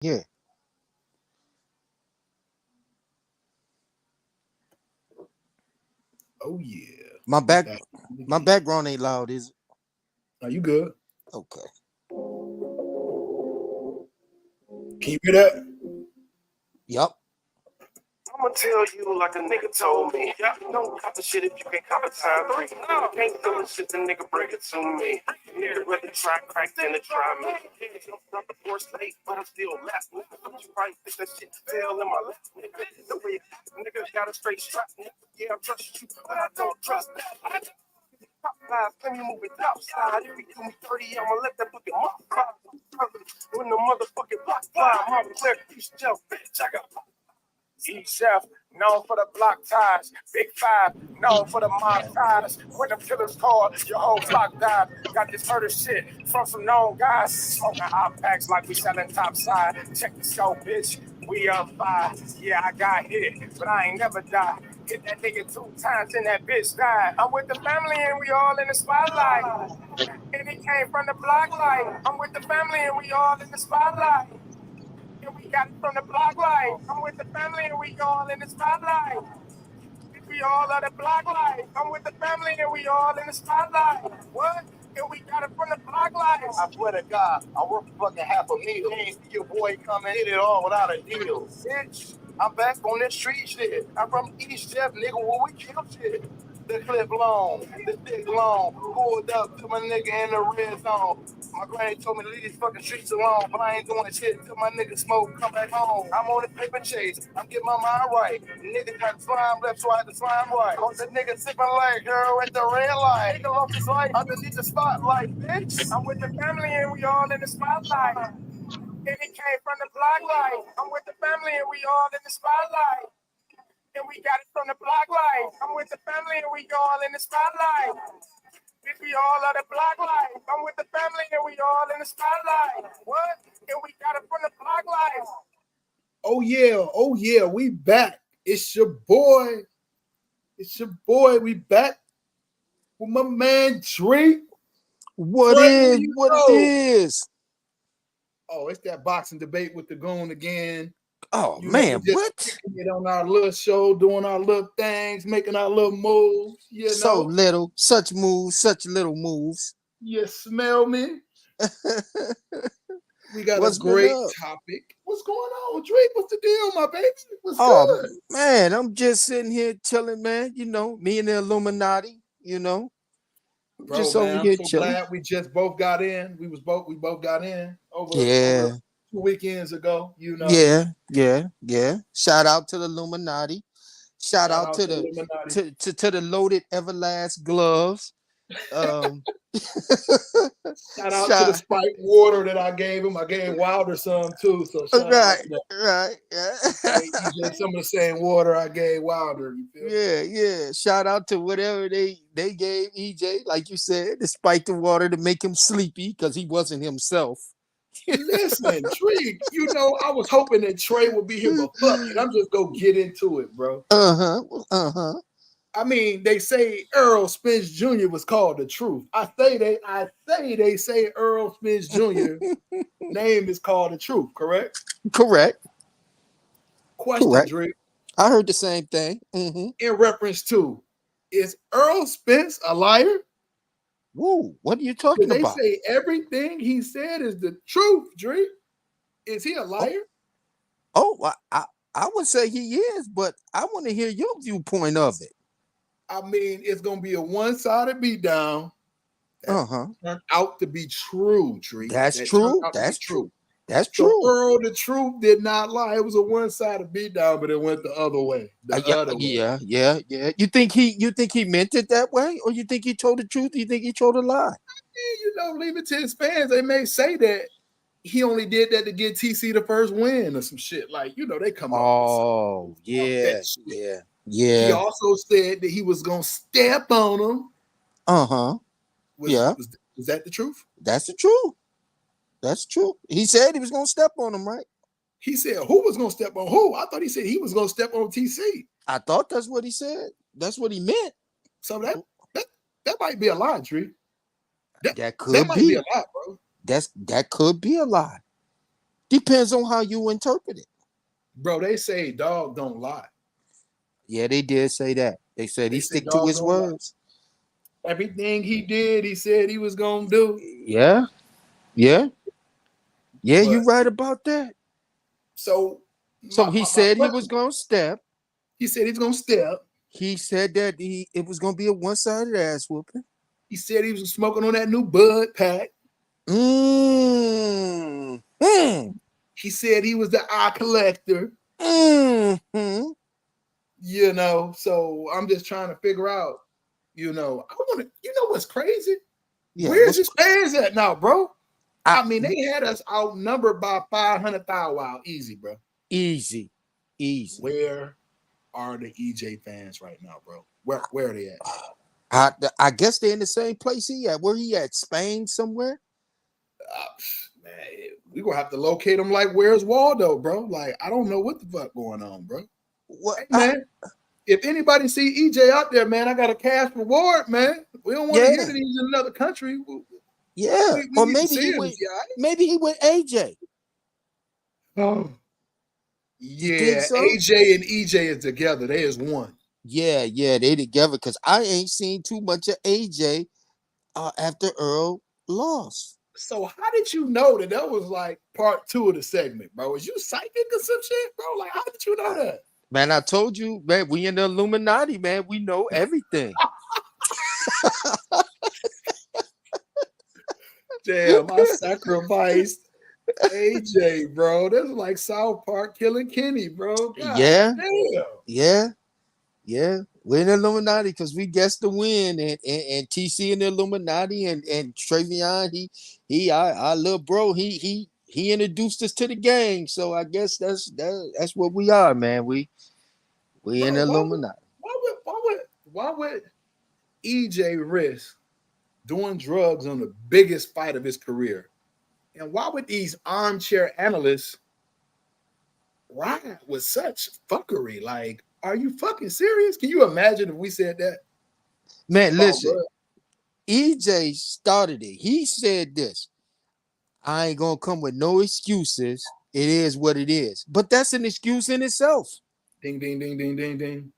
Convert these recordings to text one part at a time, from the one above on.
Yeah. Oh yeah, My we back back my again. background ain't loud, is it? Are you good? Okay. Can you hear that? Yup. I'ma tell you like a nigga told me. Yeah, don't cop the shit if you can't cop a time. No, can't do the shit, the nigga bring it to me. Nigga rather try crack than to try me. I'm from the poor state, but I'm still last. Nigga, you right, think that shit tail in my left. Nigga, the way nigga got a straight strap. Nigga, yeah, I trust you, but I don't trust that. I just pop lies, let me move it outside. If you do me 30, I'ma let that fucking mouth fly. When the motherfucking block fly, I'm clear, you still bitch. I got East Chef, known for the block ties. Big Five, known for the mob ties. When the killers called, your whole block died. Got this murder shit from some known guys. Smoking hot packs like we selling top side. Check the scope, bitch. We up five. Yeah, I got hit, but I ain't never died. Hit that nigga 2 times and that bitch died. I'm with the family and we all in the spotlight. And it came from the block light. I'm with the family and we all in the spotlight. And we got it from the block light. I'm with the family and we all in the spotlight. We all are the block light. I'm with the family and we all in the spotlight. What? And we got it from the block light. I swear to God, I work for fucking half a meal. Your boy come and hit it all without a deal. Bitch, I'm back on this street shit. I'm from East Jeff, nigga, where we kill shit. The clip long, the stick long, pulled up to my nigga in the red zone. My granny told me to leave these fucking streets alone, but I ain't doing shit till my nigga smoke come back home. I'm on the paper chase, I'm getting my mind right. Nigga got slime left, so I had to slime right. Oh, the nigga sipping like girl at the red light. Nigga lost his life underneath the spotlight, bitch. I'm with the family and we all in the spotlight. And it came from the block light. I'm with the family and we all in the spotlight. And we got it from the block light. I'm with the family and we all in the spotlight. We all are the block light. I'm with the family and we all in the spotlight. What? And we got it from the block light. Oh yeah, we back. It's your boy. It's your boy. We back with my man Drake. What What do is you what it know? is? Oh, it's that boxing debate with the Goon again. Oh You know, we man, just what? kicking it on our little show, doing our little things, making our little moves. You So know, little, such moves, such little moves. you smell me? We got a What's been great up? topic. What's going on, Drake? What's the deal, my baby? What's Oh good? man, I'm just sitting here chilling, man. You know, me and the Illuminati, you know, Bro, just over man, I'm here so chilling. glad we just both got in. We both got in over Yeah, 2 weekends ago. You know, yeah. Shout out to the Illuminati. Shout shout out out to to the Illuminati. to the loaded Everlast gloves. Um Shout out to the shout spiked water that I gave him. I gave Wilder some too. So shout out right, to that. right, I yeah. gave EJ some of the same water I gave Wilder. You feel me? Yeah. Shout out to whatever they gave EJ, like you said, despite the water to make him sleepy because he wasn't himself. Listen, Tree, you know, I was hoping that Trey would be here, but fuck it. I'm just gonna get into it, bro. Uh-huh. I mean, they say Earl Spence Jr. was called the truth. I say Earl Spence Jr. name is called the truth, correct? Correct. Question, Correct. Drake, I heard the same thing. Mm-hmm. in reference to, is Earl Spence a liar? Woo, what are you Did talking they about? say everything he said is the truth, Drake? Is he a Oh, liar? I would say he is, but I want to hear your viewpoint of it. I mean, it's gonna be a one-sided beatdown that Uh-huh. turned out to be true, Drake. That's That turned true. out to be That's true. true. That's So true. Earl, the truth did not lie. It was a one-sided beatdown, but it went the other way. The Yeah, other way. yeah. You think he meant it that way, or you think he told the truth? You think he told a lie? And, you know, leave it to his fans. They may say that he only did that to get TC the first win or some shit. Like, you know, they come up with some Oh, far-fetched yeah, shit. yeah, He yeah. also said that he was gonna step on him. Uh-huh. Was Yeah, was was that the truth? that's the truth. That's true. He said he was gonna step on him, right? He said who was gonna step on who? I thought he said he was gonna step on TC. I thought that's what he said. That's what he meant. So that that might be a lie, Tree. That That that could might be a be. lie, bro. That could be a lie. Depends on how you interpret it. Bro, they say dog don't lie. Yeah, they did say that. They said he They say stick to dog his don't lie. words. Everything he did, he said he was gonna do. Yeah, yeah, yeah. You But right about that. so So he my said he was question, gonna step. he said he's gonna step. He said that it was gonna be a one-sided ass whooping. He said he was smoking on that new bud pack. Mm. Mm. He said he was the eye collector. Mm. You know, so I'm just trying to figure out. You know, I want to. You know what's crazy? Yeah, Where's his fans at now, bro? I, I mean, they had us outnumbered by 500,000. Wow, easy, bro. easy, easy. Where are the EJ fans right now, bro? Where are they at? I guess they're in the same place he at. Where he at? Spain somewhere? Man, we gonna have to locate him. Like, where's Waldo, bro? Like, I don't know what the fuck going on, bro. What? Hey, man, if anybody see EJ out there, man, I got a cash reward, man. We don't want to Yeah, hear that he's in another country. yeah. We Or need to maybe see he him. went. Maybe he went AJ. Oh, You think yeah, so? AJ and EJ is together. They is one. Yeah, yeah. They together because I ain't seen too much of AJ after Earl lost. So how did you know that was like part 2 of the segment, bro? Was you psychic or some shit, bro? Like, how did you know that? Man, I told you, man, we in the Illuminati, man. We know everything. Damn, I sacrificed AJ, bro. This is like South Park killing Kenny, bro. God Yeah, damn. yeah, yeah. We're in the Illuminati because we guessed the win, and TC in the Illuminati, and Trevion, our little bro, he introduced us to the gang. So I guess that's what we are, man. We in Bro, the Illuminati. why would EJ risk doing drugs on the biggest fight of his career? And why would these armchair analysts ride with such fuckery? Like, are you fucking serious? Can you imagine if we said that? Man, Oh, listen, EJ started it. He said this. I ain't gonna come with no excuses. It is what it is. But that's an excuse in itself. ding, ding, ding, ding, ding, ding.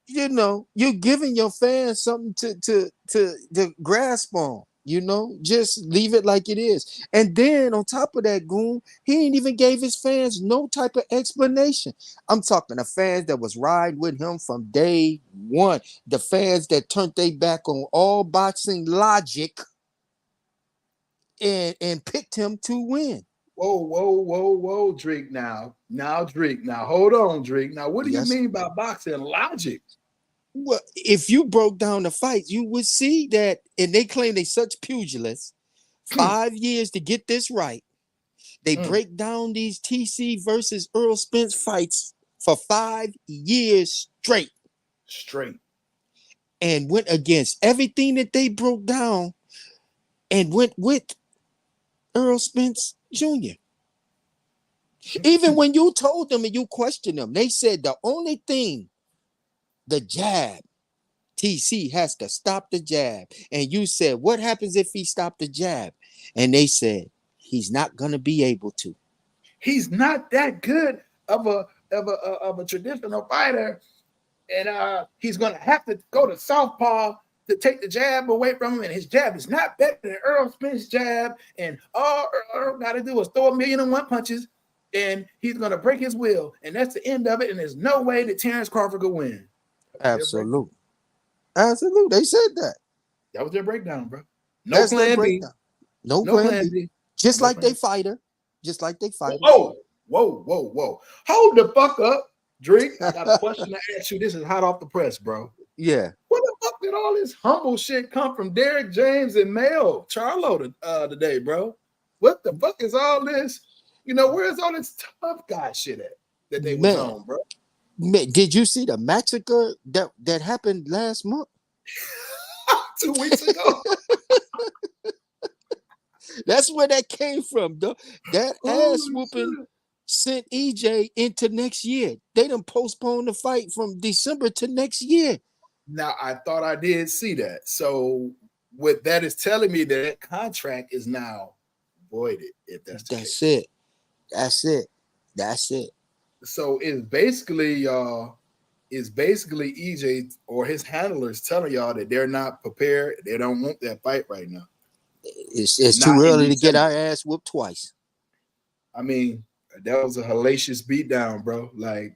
You know, you're giving your fans something to grasp on. You know, just leave it like it is. And then on top of that, Goon, he ain't even gave his fans no type of explanation. I'm talking the fans that was riding with him from day one, the fans that turned their back on all boxing logic and picked him to win. Whoa, Drake. Now, Drake. Now, hold on, Drake. Now, what do you Yes. mean by boxing logic? Well, if you broke down the fights, you would see that, and they claim they such pugilists. 5 years to get this right. They break down these TC versus Earl Spence fights for 5 years straight. And went against everything that they broke down and went with Earl Spence Jr. Even when you told them and you questioned them, they said the only thing, the jab. TC has to stop the jab. And you said, what happens if he stopped the jab? And they said, he's not going to be able to. He's not that good of a traditional fighter. And he's going to have to go to southpaw to take the jab away from him. And his jab is not better than Earl Spence jab. And all Earl got to do is throw 1,000,001 punches. And he's going to break his will. And that's the end of it. And there's no way that Terrence Crawford could win. Absolutely. Absolutely. They said that. That was their breakdown, bro. No That's plan their B. breakdown. No plan B. Just like they fighter. Just like they fighter. Oh, whoa. Hold the fuck up, Drake. I got a question to ask you. This is hot off the press, bro. Yeah. Where the fuck did all this humble shit come from Derek James and Mel Charlo today, bro? What the fuck is all this? You know, where's all this tough guy shit at that they was on, bro? Man, did you see the massacre that happened last month? 2 weeks ago. That's where that came from, though. That ass whooping sent EJ into next year. They done postponed the fight from December to next year. Now, I thought I did see that. So what that is telling me that contract is now voided, if that's the case. It. That's it. That's it. So it's basically EJ or his handlers telling y'all that they're not prepared. They don't want that fight right now. It's Not too in early to get December. our ass whooped twice. I mean, that was a hellacious beatdown, bro. Like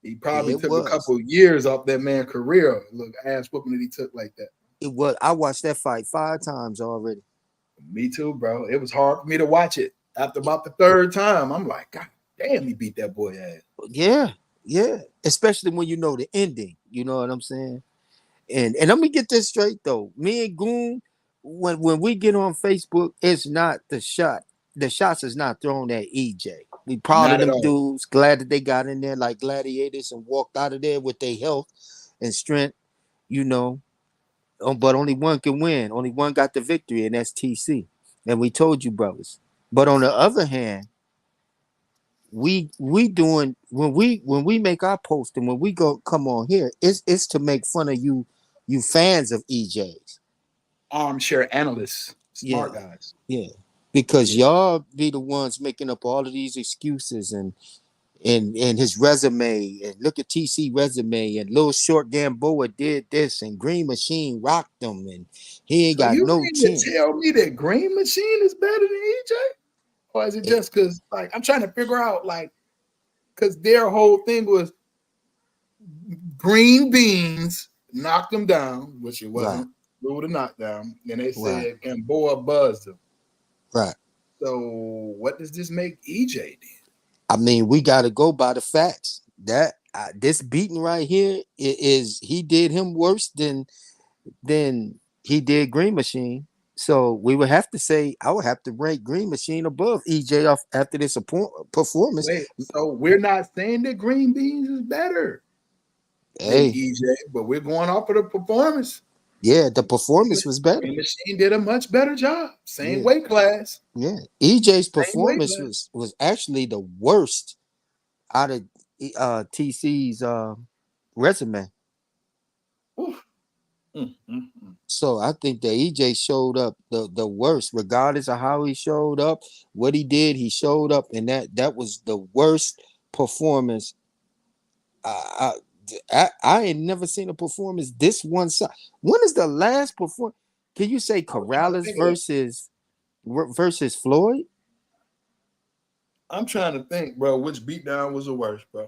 he Yeah, probably it took a was. couple of years off that man's career. Look, ass whooping that he took like that. It was. I watched that fight 5 times already. Me too, bro. It was hard for me to watch it. After about the third time, I'm like, God damn, he beat that boy ass. Yeah, yeah. Especially when you know the ending. You know what I'm saying? And let me get this straight though. Me and Goon, when we get on Facebook, it's not the shot. The shots is not thrown at EJ. We proud of Not at them all. dudes. Glad that they got in there like gladiators and walked out of there with their health and strength. You know, but only one can win. Only one got the victory, and that's TC. And we told you, brothers. But on the other hand, we doing when we make our post and when we go come on here, it's to make fun of you fans of EJ's. Armchair analysts, Yeah, smart guys. yeah. Because Yeah. y'all be the ones making up all of these excuses and his resume and look at TC resume and little short Gamboa did this and Green Machine rocked them and he ain't So got you no mean to chin. tell me that Green Machine is better than EJ? Or is it It- just because like I'm trying to figure out like because their whole thing was green beans knocked them down, which it right, wasn't ruled a knockdown. Then they right, said Gamboa buzzed him. right. So what does this make EJ then? I mean, we got to go by the facts. That this beating right here is he did him worse than he did Green Machine. So we would have to say I would have to rank Green Machine above EJ off after this performance. Wait, so we're not saying that green beans is better than Hey, EJ, but we're going off of the performance. yeah, the performance was better. Green Machine did a much better job. Same Yeah, weight class, yeah. EJ's same weight performance class. was actually the worst out of TC's resume. Oof. Mm. So I think that EJ showed up the worst, regardless of how he showed up, what he did, he showed up, and that was the worst performance. I, I ain't never seen a performance this one side. When is the last performance? Can you say I was trying to Corrales think of it. versus Floyd? I'm trying to think, bro, which beatdown was the worst, bro.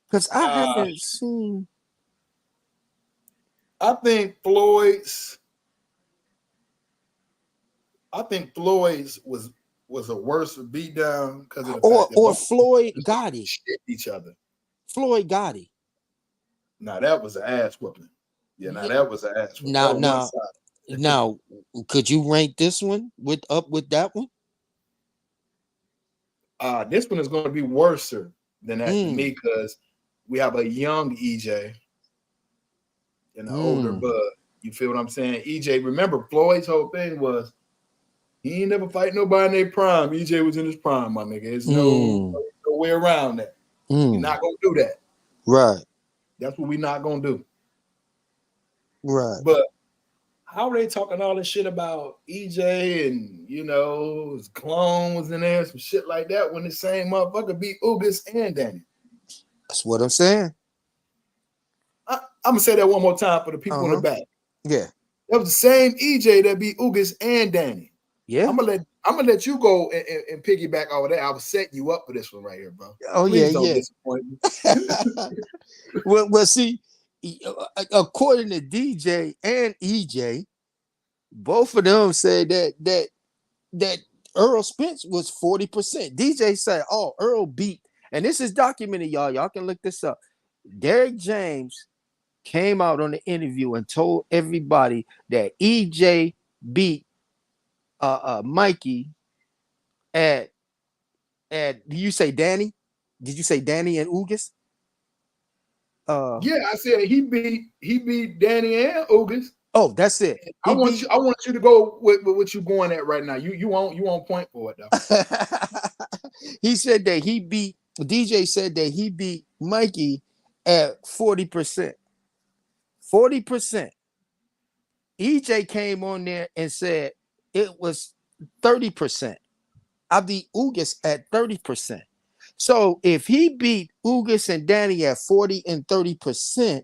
Because I Uh, haven't seen. I think Floyd's. I think Floyd's was a worse beatdown because of the fact that Or both Floyd just Gotti. shit each other. Floyd Gotti. Now that was an ass whooping. Yeah, now Yeah. that was an ass whooping. That Now, was one now, side. now, could you rank this one with that one? This one is going to be worse than that to me Mm, because we have a young EJ and an older mm, Bud. You feel what I'm saying? EJ, remember Floyd's whole thing was he ain't never fight nobody in their prime. EJ was in his prime, my nigga. There's mm, no way around that. We're mm. not gonna do that. Right, That's what we're not gonna do. right. But how are they talking all this shit about EJ and his clone was in there, some shit like that when the same motherfucker beat Ugas and Danny? That's what I'm saying. I'm gonna say that one more time for the people in the Uh-huh. back. Yeah. That was the same EJ that beat Ugas and Danny. Yeah. I'm gonna let you go and piggyback over that. I was setting you up for this one right here, bro. Oh yeah, Please don't yeah. disappoint me. Well, see, according to DJ and EJ, both of them said that Earl Spence was 40%. DJ said, "Oh, Earl beat," and this is documented, y'all. Y'all can look this up. Derek James came out on the interview and told everybody that EJ beat Mikey at did you say Danny? Did you say Danny and Ugas? Yeah, I said he beat Danny and Ugas. Oh, that's it. I He want beat you I want you to go with what you going at right now. You won't point for it though. he said that he beat DJ said that he beat Mikey at 40%. 40%. EJ came on there and said it was 30%. I beat Ugas at 30%. So if he beat Ugas and Danny at 40 and 30%,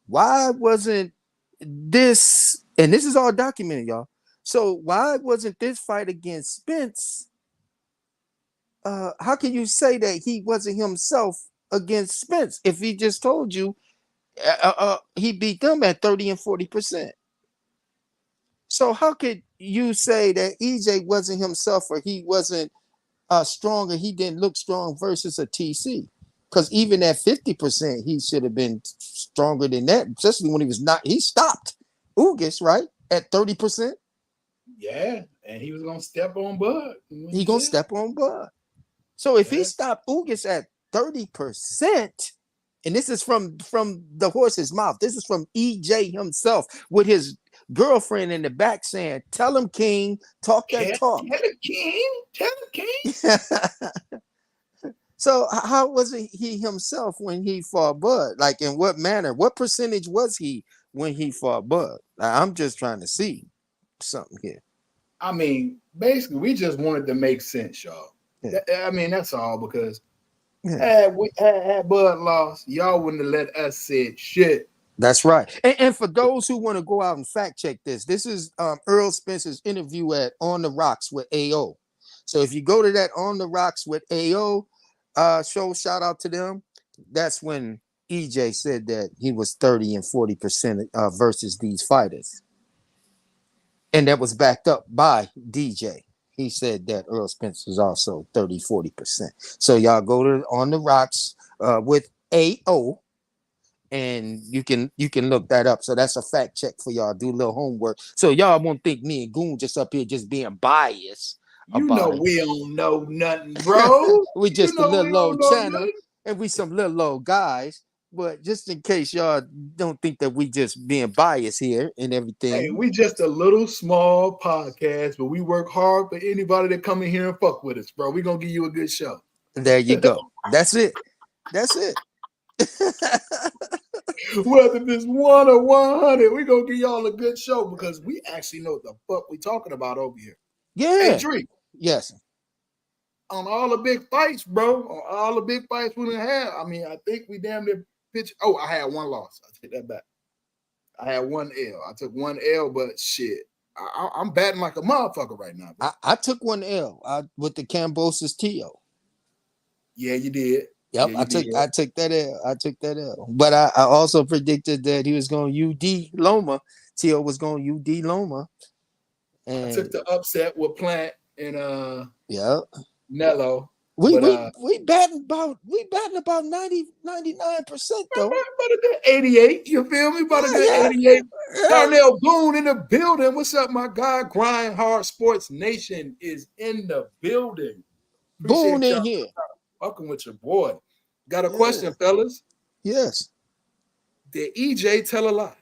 why wasn't this, and this is all documented, y'all. So why wasn't this fight against Spence? How can you say that he wasn't himself against Spence if he just told you he beat them at 30 and 40%? So how could you say that EJ wasn't himself or he wasn't strong or he didn't look strong versus a TC? Because even at 50%, he should have been stronger than that, especially when he was not. He stopped Ugas, right? At 30%. Yeah, and he was gonna step on Bud. He gonna step on Bud. So if he Yeah. stopped Ugas at 30%, and this is from the horse's mouth, this is from EJ himself with his girlfriend in the back saying, "Tell him, King, talk that talk." Tell the king, tell the king. So how was it he himself when he fought Bud? Like in what manner? What percentage was he when he fought Bud? I'm just trying to see something here. I mean, basically, we just wanted to make sense, y'all. Yeah. I mean, that's all because Yeah. had Bud lost, y'all wouldn't have let us say shit. That's right. And for those who want to go out and fact check this is Earl Spencer's interview at On the Rocks with AO. So if you go to that On the Rocks with AO show, shout out to them. That's when EJ said that he was 30 and 40% versus these fighters. And that was backed up by DJ. He said that Earl Spence was also 30, 40%. So y'all go to On the Rocks with AO. And you can look that up. So that's a fact check for y'all. Do a little homework. So y'all won't think me and Goon just up here just being biased You know about it. we don't know nothing, bro. We just you know a little we low don't know channel, nothing. and we some little low guys. But just in case y'all don't think that we just being biased here and Hey, everything. we just a little small podcast, but we work hard for anybody that come in here and fuck with us, bro. We gonna give you a good show. There you go. That's it. That's it. Whether it's 1 or 100, we gonna give y'all a good show because we actually know what the fuck we talking about over here. Hey, Yeah. Dreek, Yes. on all the big fights, bro, on all the big fights we done had, I mean, I think we damn near pitch. Oh, I had one loss. I take that back. I had one L. I took one L, but shit, I'm batting like a motherfucker right now, bro. I took one L with the Cambosis Tio. Yeah, you did. Yep, Yeah, you did. I took that L. I took that L. But I also predicted that he was going UD Loma. Tio was going UD Loma. I And took the upset with Plant and yeah. Nello. We But batting about 99% though. about a good 88. You feel me? About a good Yeah. 88. Yeah. Darnell Goon in the building. What's up, my guy? Grind Hard Sports Nation is in the building. Boone Appreciate in y'all here. fucking with your boy. Got a Yeah. question, fellas. Yes. Did EJ tell a lie?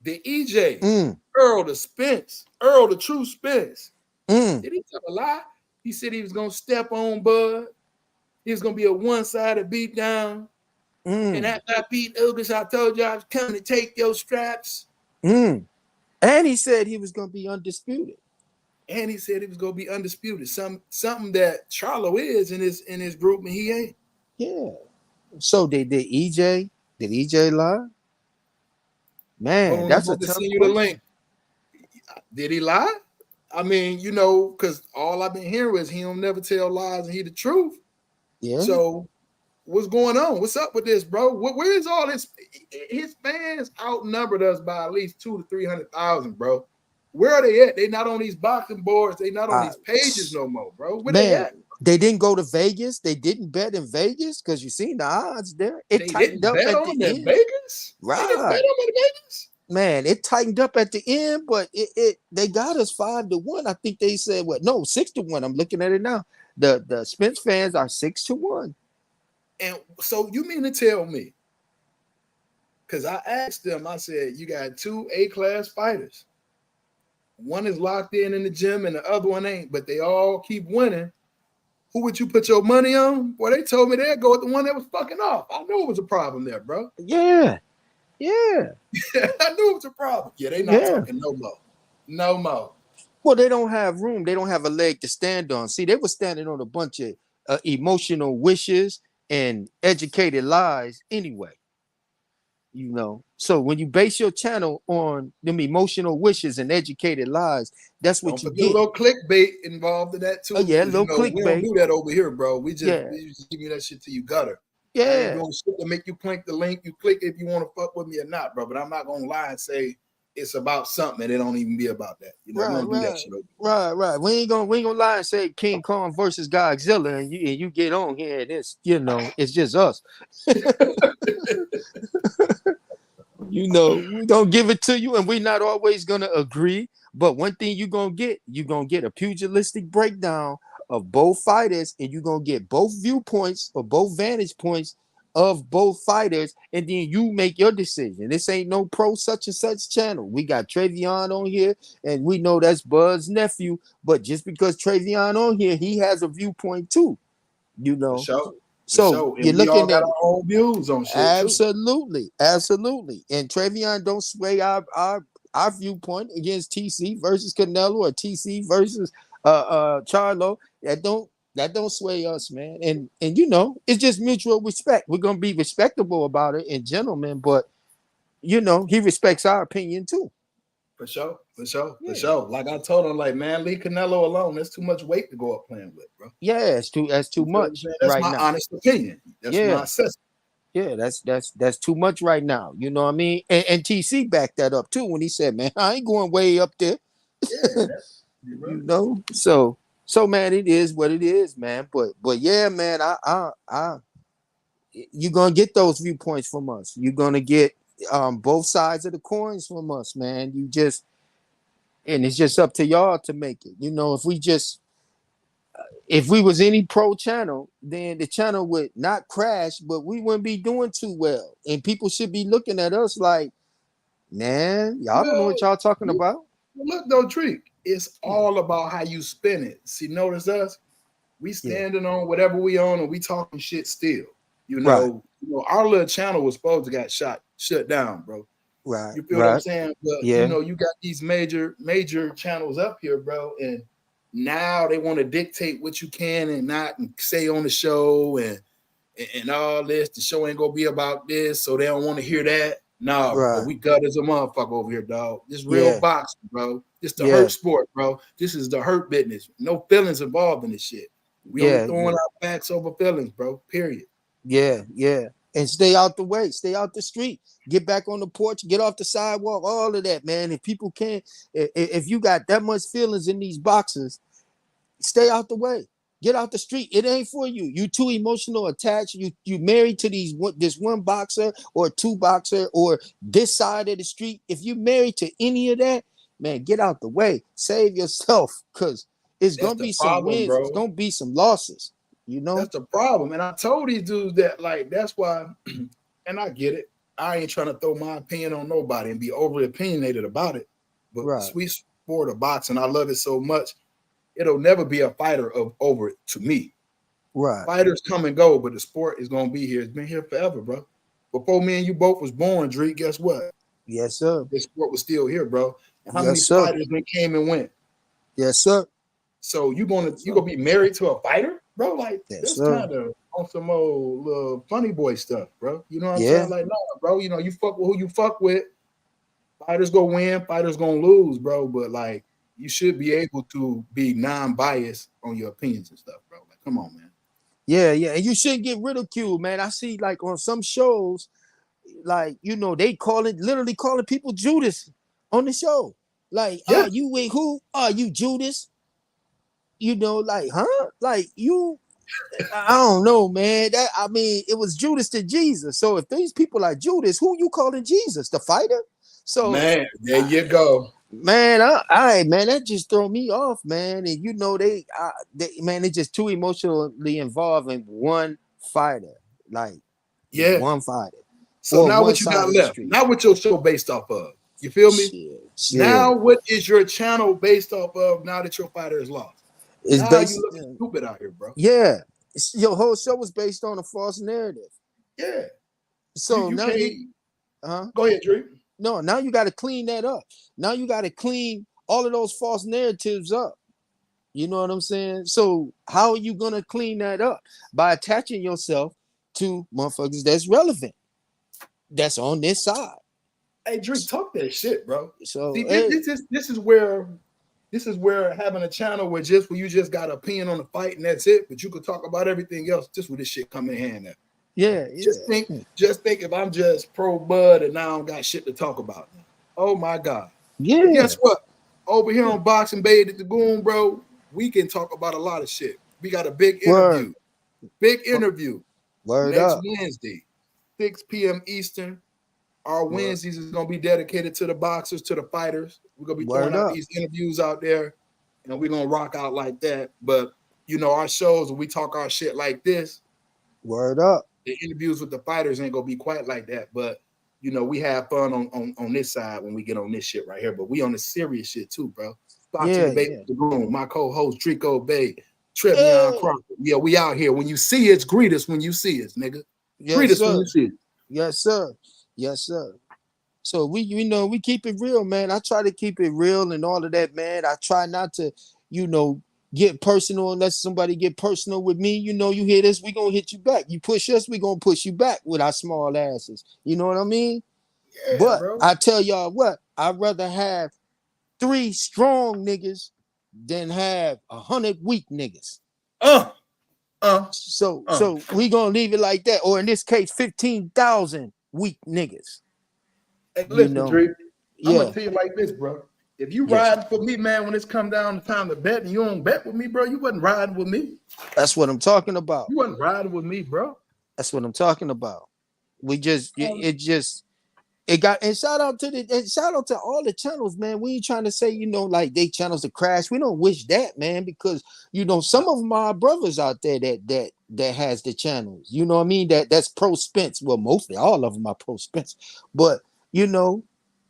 Did EJ, Mm. Earl the Spence, Earl the true Spence, Mm. did he tell a lie? He said he was going to step on Bud. He was going to be a one-sided beatdown. And after I beat Ugas, I told you I was coming to take your straps. Mm. And he said he was going to be undisputed. And he said he was going to be undisputed. Something that Charlo is in his group, and he ain't. Yeah. So did EJ lie? Man, Boom, that's I'm a about to tough send you the question. link. Did he lie? I mean, you know, because all I've been hearing is he don't never tell lies and he the truth. Yeah. So what's going on? What's up with this, bro? Where is all this? His fans outnumbered us by at least 200,000 to 300,000, bro. Where are they at? They not on these boxing boards. They not on these pages no more, bro. Where they at? They didn't go to Vegas. They didn't bet in Vegas because you seen the odds there. It They tightened didn't up bet at on the them in end. Vegas. Right. They didn't bet on them in Vegas. Man, it tightened up at the end, but they got us 5-1. I think they said what? No, 6-1. I'm looking at it now. The Spence fans are 6-1. And so you mean to tell me? Because I asked them, I said, you got 2 A-class fighters. One is locked in the gym and the other one ain't, but they all keep winning. Who would you put your money on? Well, they told me they'd go with the one that was fucking off. I knew it was a problem there, bro. Yeah. I knew it was a problem. Yeah, they not talking no more. No more. Well, they don't have room. They don't have a leg to stand on. See, they were standing on a bunch of emotional wishes and educated lies anyway. So when you base your channel on them emotional wishes and educated lies, that's what Don't you forget a get. little clickbait involved in that Oh too, yeah, a because little we don't clickbait. do that over here, bro. Yeah, We just give you that shit till you gutter. I ain't yeah. doing shit to make you click the link. You click if you want to fuck with me or not, bro. But I'm not gonna lie and say it's about something and it don't even be about that. We Right, don't do that right, shit over right. We ain't gonna lie and say King Kong versus Godzilla, and you get on here, and it's just us. We're gonna give it to you, and we're not always gonna agree. But one thing you're gonna get a pugilistic breakdown of both fighters, and you're gonna get both viewpoints or both vantage points of both fighters, and then you make your decision. This ain't no pro such and such channel. We got Trevion on here, and we know that's Bud's nephew. But just because Trevion on here, he has a viewpoint too, you for know. sure. For So sure. you're And we all looking got at our own views on shit too. absolutely, absolutely. And Trevion don't sway our viewpoint against TC versus Canelo or TC versus Charlo. That don't sway us, man. And it's just mutual respect. We're gonna be respectable about it and gentlemen, but he respects our opinion too. For sure. For sure. For Yeah. sure. Like I told him, like, man, leave Canelo alone. That's too much weight to go up playing with, bro. Yeah, that's too You feel what I'm much saying? That's right my now. honest opinion. That's my Yeah. assessment. Yeah, that's too much right now. You know what I mean? And TC backed that up too when he said, "Man, I ain't going way up there." Yeah, bro. So man, it is what it is, man. But yeah, man, you're gonna get those viewpoints from us. You're gonna get both sides of the coins from us, man. And it's just up to y'all to make it. If we was any pro channel, then the channel would not crash, but we wouldn't be doing too well. And people should be looking at us like, man, y'all don't know Well, what y'all talking about. look though, Treek, it's Yeah, all about how you spin it. See, notice us, we yeah, standing on whatever we own and we talking shit still. right, Our little channel was supposed to got shut down, bro. right, You feel what I'm right. saying? But Yeah, you got these major channels up here, bro, and now they want to dictate what you can and not and say on the show and all this. The show ain't gonna be about this, so they don't want to hear that. Nah, bro, right. we gut as a motherfucker over here, dog. This real Yeah, boxing, bro. This the yeah, hurt sport, bro. This is the hurt business. No feelings involved in this shit. We only yeah, throwing yeah, out facts over feelings, bro. Period. yeah, yeah. And stay out the way, stay out the street, get back on the porch, get off the sidewalk, all of that, man. If people can't, if you got that much feelings in these boxes, stay out the way. Get out the street. It ain't for you. You too emotional attached. You married to this one boxer or two boxer or this side of the street. If you married to any of that, man, get out the way. Save yourself, because it's That's gonna the be some problem, wins. It's bro. gonna be some losses. You know. That's the problem. And I told these dudes that, like, that's why, and I get it. I ain't trying to throw my opinion on nobody and be overly opinionated about it. But the Right. sweet sport of boxing, I love it so much. It'll never be a fighter over it to me. Right. Fighters come and go, but the sport is gonna be here. It's been here forever, bro. Before me and you both was born, Dreek, guess what? Yes, sir. This sport was still here, bro. And how many Yes, sir. fighters they came and went? Yes, sir. So you gonna Yes, you sir. gonna be married to a fighter, bro? Like Yes, this sir. kind of on some old little funny boy stuff, bro. You know what I'm Yeah. saying? Like, no, bro. You fuck with who you fuck with. Fighters gonna win, fighters gonna lose, bro. But like, you should be able to be non-biased on your opinions and stuff, bro. Like, come on, man. Yeah, yeah. And you shouldn't get ridiculed, man. I see like on some shows, like they literally calling people Judas on the show. Like, Yeah, you with who? You Judas? Like, huh? Like you? I don't know, man. It was Judas to Jesus. So if these people are Judas, who you calling Jesus? The fighter? So, man. There you go. man, man, that just throw me off, man. And man, they just too emotionally involved in one fighter, like just Yeah. one fighter So or now one what you side got of the left? street. Now what your show based off of? You feel me? Now Shit. what is your channel based off of? Now that your fighter is lost, It's now you based, looking stupid out here, bro. yeah. Your whole show was based on a false narrative. Yeah, So you now can't. huh? Go ahead, Drew. No, now you got to clean that up. Now you got to clean all of those false narratives up. You know what I'm saying? So how are you gonna clean that up? By attaching yourself to motherfuckers that's relevant, that's on this side. Hey, Dreek, talk that shit, bro. So See, hey, this is where having a channel where you just got an opinion on the fight and that's it, but you could talk about everything else. Just where this shit come in hand at. yeah, Just think if I'm just pro Bud and now I don't got shit to talk about. Oh my God. yeah. But guess what? Over here on Boxing Bay at the Goon, bro, we can talk about a lot of shit. We got a big interview. Word next up. Wednesday, 6 p.m. Eastern. Our Wednesdays is gonna be dedicated to the boxers, to the fighters. We're gonna be throwing out these interviews out there, and we're gonna rock out like that. But you know, our shows when we talk our shit like this, Word up. the interviews with the fighters ain't gonna be quite like that. But you know, we have fun on this side when we get on this shit right here. But we on the serious shit too, bro. Boxing Debate the Room. My co-host Dreeko Bay, Trevion Crawford. Yeah, we out here. When you see us, greet us when you see us, nigga. Greet us when you see us. Yes, sir. Yes, sir. So we keep it real, man. I try to keep it real and all of that, man. I try not to, get personal unless somebody get personal with me. You hear this, we gonna hit you back. You push us, we gonna push you back with our small asses. You know what I mean? Yeah, but bro. I tell y'all what, I'd rather have 3 strong niggas than have 100 weak niggas. So we gonna leave it like that, or in this case, 15,000 weak niggas. Hey, listen, Dreek, I'm gonna tell you like this, bro. If you riding for me, man, when it's come down to time to bet and you don't bet with me, bro, you wasn't riding with me. That's what I'm talking about. You wasn't riding with me, bro. That's what I'm talking about. We just and shout out to all the channels, man. We ain't trying to say, like they channels to crash. We don't wish that, man, because some of them are our brothers out there that has the channels. You know what I mean? That's pro Spence. Well, mostly all of them are pro Spence, but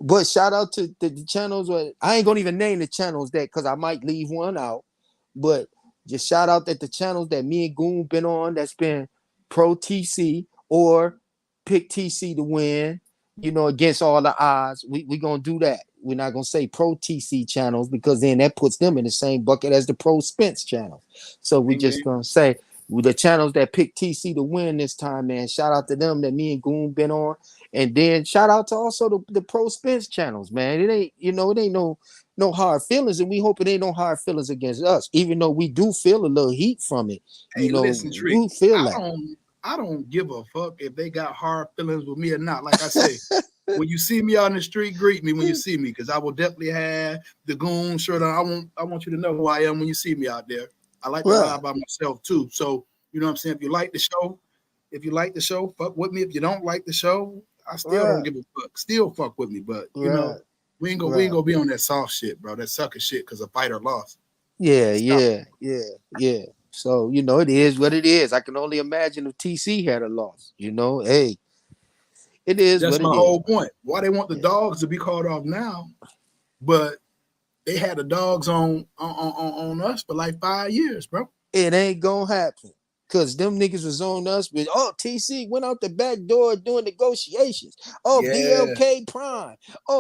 but shout out to the channels. I ain't gonna even name the channels because I might leave one out. But just shout out that the channels that me and Goon been on, that's been pro TC or pick TC to win. Against all the odds, we gonna do that. We're not gonna say pro TC channels because then that puts them in the same bucket as the pro Spence channel. So we just gonna say the channels that pick TC to win this time, man. Shout out to them that me and Goon been on, and then shout out to also the pro Spence channels, man. It ain't no hard feelings, and we hope it ain't no hard feelings against us, even though we do feel a little heat from it. Listen, we do feel I don't give a fuck if they got hard feelings with me or not. Like I say, when you see me on the street, greet me when you see me, because I will definitely have the Goon shirt on. I want you to know who I am when you see me out there. I like to ride by myself too. So you know what I'm saying? If you like the show, fuck with me. If you don't like the show, I still don't give a fuck. Still fuck with me. But we ain't gonna be on that soft shit, bro. That sucker shit because a fighter lost. Yeah. So, it is what it is. I can only imagine if TC had a loss, hey, it is. That's what my it whole is. point. Why they want the dogs to be called off now, but they had the dogs on us for like 5 years, bro. It ain't gonna happen. Because them niggas was on us with, TC went out the back door doing negotiations. BLK Prime.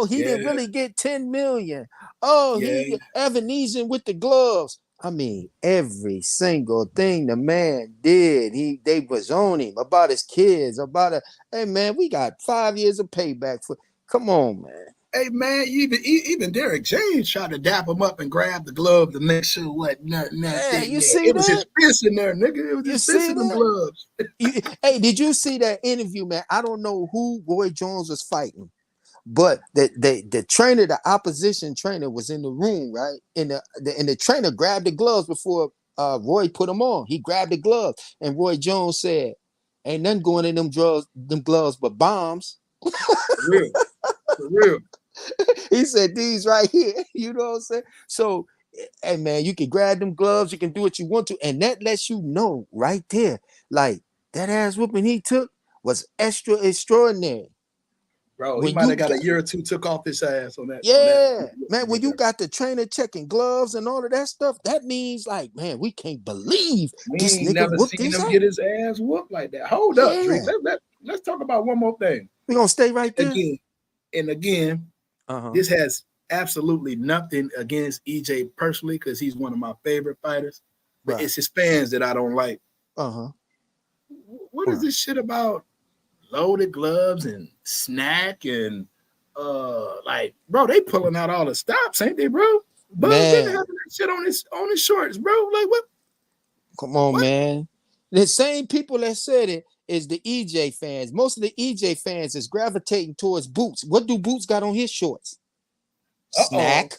He didn't really get 10 million. He Evaneseing with the gloves. I mean, every single thing the man did, they was on him about his kids, hey man, we got 5 years of payback for. Come on, man. Hey man, even Derek James tried to dap him up and grab the glove to make sure nothing. You see it was his fist in there, nigga. It was his fist in the gloves. Hey, did you see that interview, man? I don't know who Roy Jones was fighting, but the trainer, the opposition trainer, was in the room, right? And the trainer grabbed the gloves before Roy put them on. He grabbed the gloves, and Roy Jones said, "Ain't nothing going in them gloves but bombs." For real. He said, "These right here." You know what I'm saying? So, hey man, you can grab them gloves, you can do what you want to, and that lets you know right there, like that ass whooping he took was extraordinary. Bro, he might have got a year or two took off his ass on that. Man, when you got the trainer checking gloves and all of that stuff, that means like, man, we can't believe this nigga never whooped seen his him ass. get his ass whooped like that. Hold up, Dreek. Let's talk about one more thing. We're gonna stay right there. Again, this has absolutely nothing against EJ personally because he's one of my favorite fighters. But Right. it's his fans that I don't like. Uh-huh. What is this shit about loaded gloves and snack and like, bro, they pulling out all the stops, ain't they, bro? Buzz been having Man, that shit on his shorts, bro. Like what? come on, What? man. The same people that said it is the EJ fans. Most of the EJ fans is gravitating towards Boots. What do Boots got on his shorts? Uh-oh. Snack.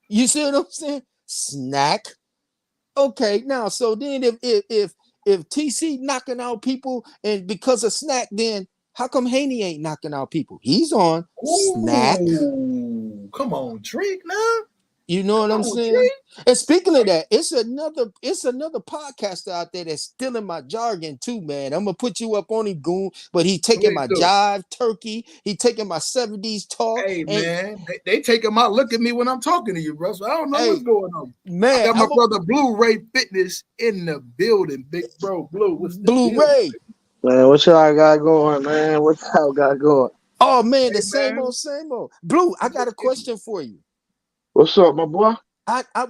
You see what I'm saying? Snack. Okay, now so then if TC knocking out people and because of snack, then how come Haney ain't knocking out people? He's on snack. Ooh, come on, Dreek, now. You know what Come I'm on, saying? Dreek. And speaking of that, it's another podcaster out there that's stealing my jargon too, man. I'm gonna put you up on him, Goon, but he taking Please my do. jive turkey, he taking my 70s talk. Hey, And man, they take him out. Look at me when I'm talking to you, bro. So I don't know hey, what's going on. I man, got my brother Blu-ray Fitness in the building, big bro. Blue, what's the deal? Blu-ray. Man, what y'all got going, man? What y'all got going? Oh man, Hey, the same man. old, same old. Blue, I got a question for you. What's up, my boy?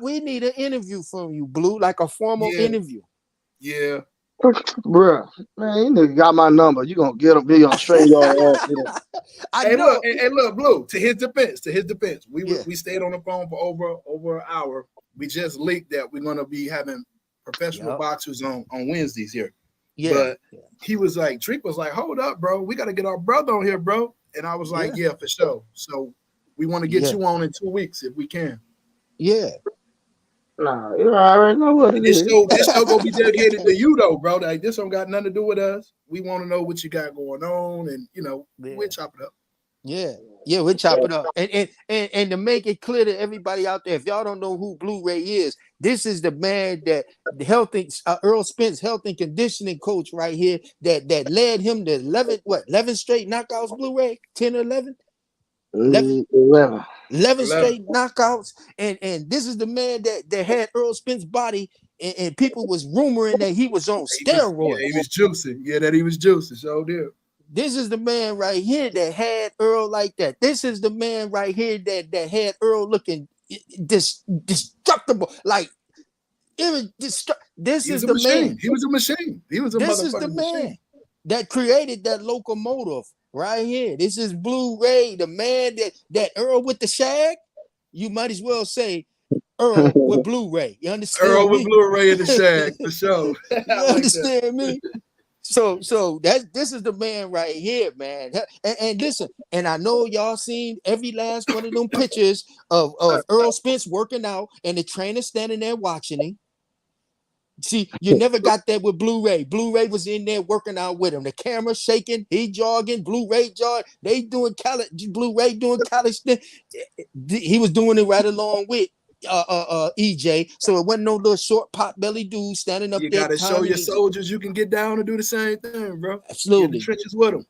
We need an interview from you, Blue, like a formal Yeah, interview. yeah. Bruh, man, you nigga got my number. You gonna get him, be on straight your ass. I Hey, know. look, Blue. To his defense, Yeah. we stayed on the phone for over an hour. We just leaked that we're gonna be having professional Yep. boxers on Wednesdays here. Yeah. But he was like, Dreek was like, hold up, bro. We got to get our brother on here, bro. And I was like, Yeah. yeah, for sure. So we want to get you on in 2 weeks if we can. Yeah. Nah, you already know what it This is. show gonna be dedicated to you though, bro. Like this don't got nothing to do with us. We want to know what you got going on, and we'll chop it up. Yeah. Yeah, we'll chop it up. And to make it clear to everybody out there, if y'all don't know who Blu-ray is, this is the man that the Earl Spence health and conditioning coach right here that led him to 11 straight knockouts, Blu-ray, 10 or 11? 11 11. straight knockouts, and this is the man that had Earl Spence body, and people was rumoring that he was on He steroids. was juicing. Yeah, that he was juicing. So did. This is the man right here that had Earl like that. This is the man right here that had Earl looking destructible, like this is A the machine. man. He was a machine. He was a This is the motherfucking man machine. that created that locomotive right here. This is Blu-ray, the man that Earl with the shag. You might as well say Earl with Blu-ray. You understand Earl me? with Blu-ray in the shag for sure. You understand me? So this is the man right here, man. And listen, and I know y'all seen every last one of them pictures of Earl Spence working out and the trainer standing there watching him. See, you never got that with Blu-ray. Blu-ray was in there working out with him. The camera shaking, he jogging, Blu-ray jogging. They doing Blu-ray doing college. He was doing it right along with EJ. So it wasn't no little short pot belly dude standing up You there. gotta show your soldiers you can get down and do the same thing, bro. Absolutely. Get in the trenches with them.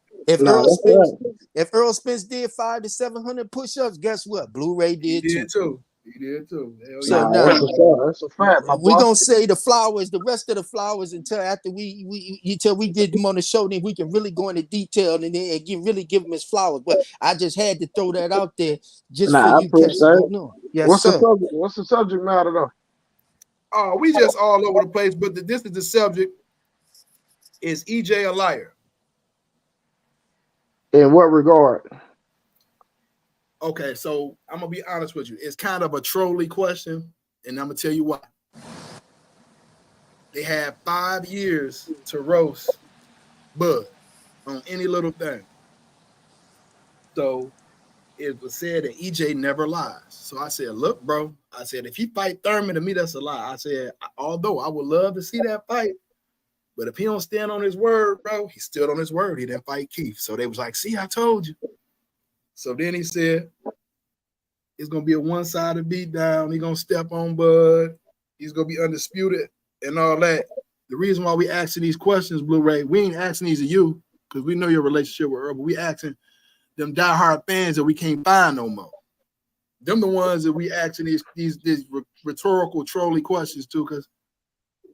If Earl Spence did 500 to 700 push-ups, guess what? Blu-ray did too. He did too. So Nah, that's a fact, my boy. We're gonna say the rest of the flowers until after until we get them on the show, then we can really go into detail and then really give him his flowers. But I just had to throw that out there just for I you cats to appreciate it. know. Yes, What's sir. the subject? What's the subject matter though? Oh, we just all over the place, but this is the subject. Is EJ a liar? In what regard? Okay, so I'm gonna be honest with you. It's kind of a trolly question, and I'm gonna tell you why. They had 5 years to roast Bud on any little thing. So it was said that EJ never lies. So I said, look, bro, I said, if he fight Thurman, to me, that's a lie. I said, although I would love to see that fight, but if he don't stand on his word, bro, he stood on his word. He didn't fight Keith. So they was like, see, I told you. So then he said, it's going to be a one-sided beatdown. He's going to step on Bud. He's going to be undisputed and all that. The reason why we asking these questions, Blu-ray, we ain't asking these of you because we know your relationship with Earl, but we asking them diehard fans that we can't find no more. Them the ones that we asking these rhetorical, trolly questions to because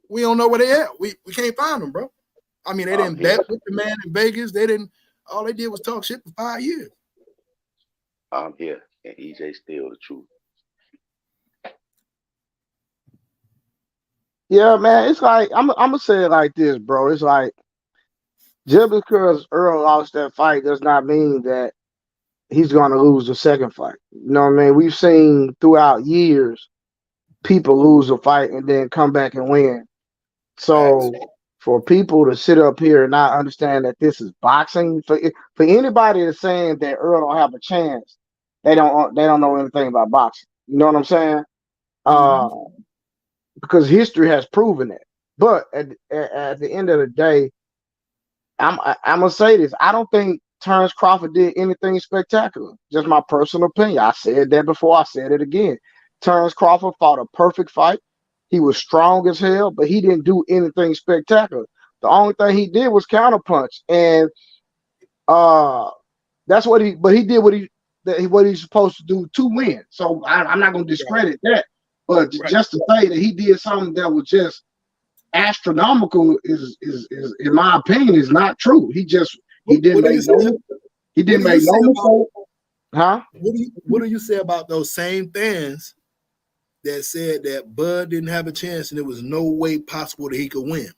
we don't know where they at. We can't find them, bro. I mean, they didn't bet with the man in Vegas. All they did was talk shit for 5 years. I'm here. and EJ still the truth. Yeah, man. It's like I'm gonna say it like this, bro. It's like just because Earl lost that fight does not mean that he's gonna lose the second fight. You know what I mean? We've seen throughout years people lose a fight and then come back and win. Facts. So for people to sit up here and not understand that this is boxing, for anybody that's saying that Earl don't have a chance, they don't know anything about boxing. You know what I'm saying? Mm-hmm. Uh, because history has proven it. But at the end of the day, I'm gonna say this. I don't think Terrence Crawford did anything spectacular. Just my personal opinion. I said that before. I said it again. Terrence Crawford fought a perfect fight. He was strong as hell, but he didn't do anything spectacular. The only thing he did was counterpunch, and uh, that's what he. But he did what he's supposed to do to win. So I'm not gonna Right. discredit that. But Right. just to say that he did something that was just astronomical is in my opinion is not true. He didn't What do make you say? no he What didn't do you make say no about? mistake. Huh? What do you say about those same fans that said that Bud didn't have a chance and there was no way possible that he could win?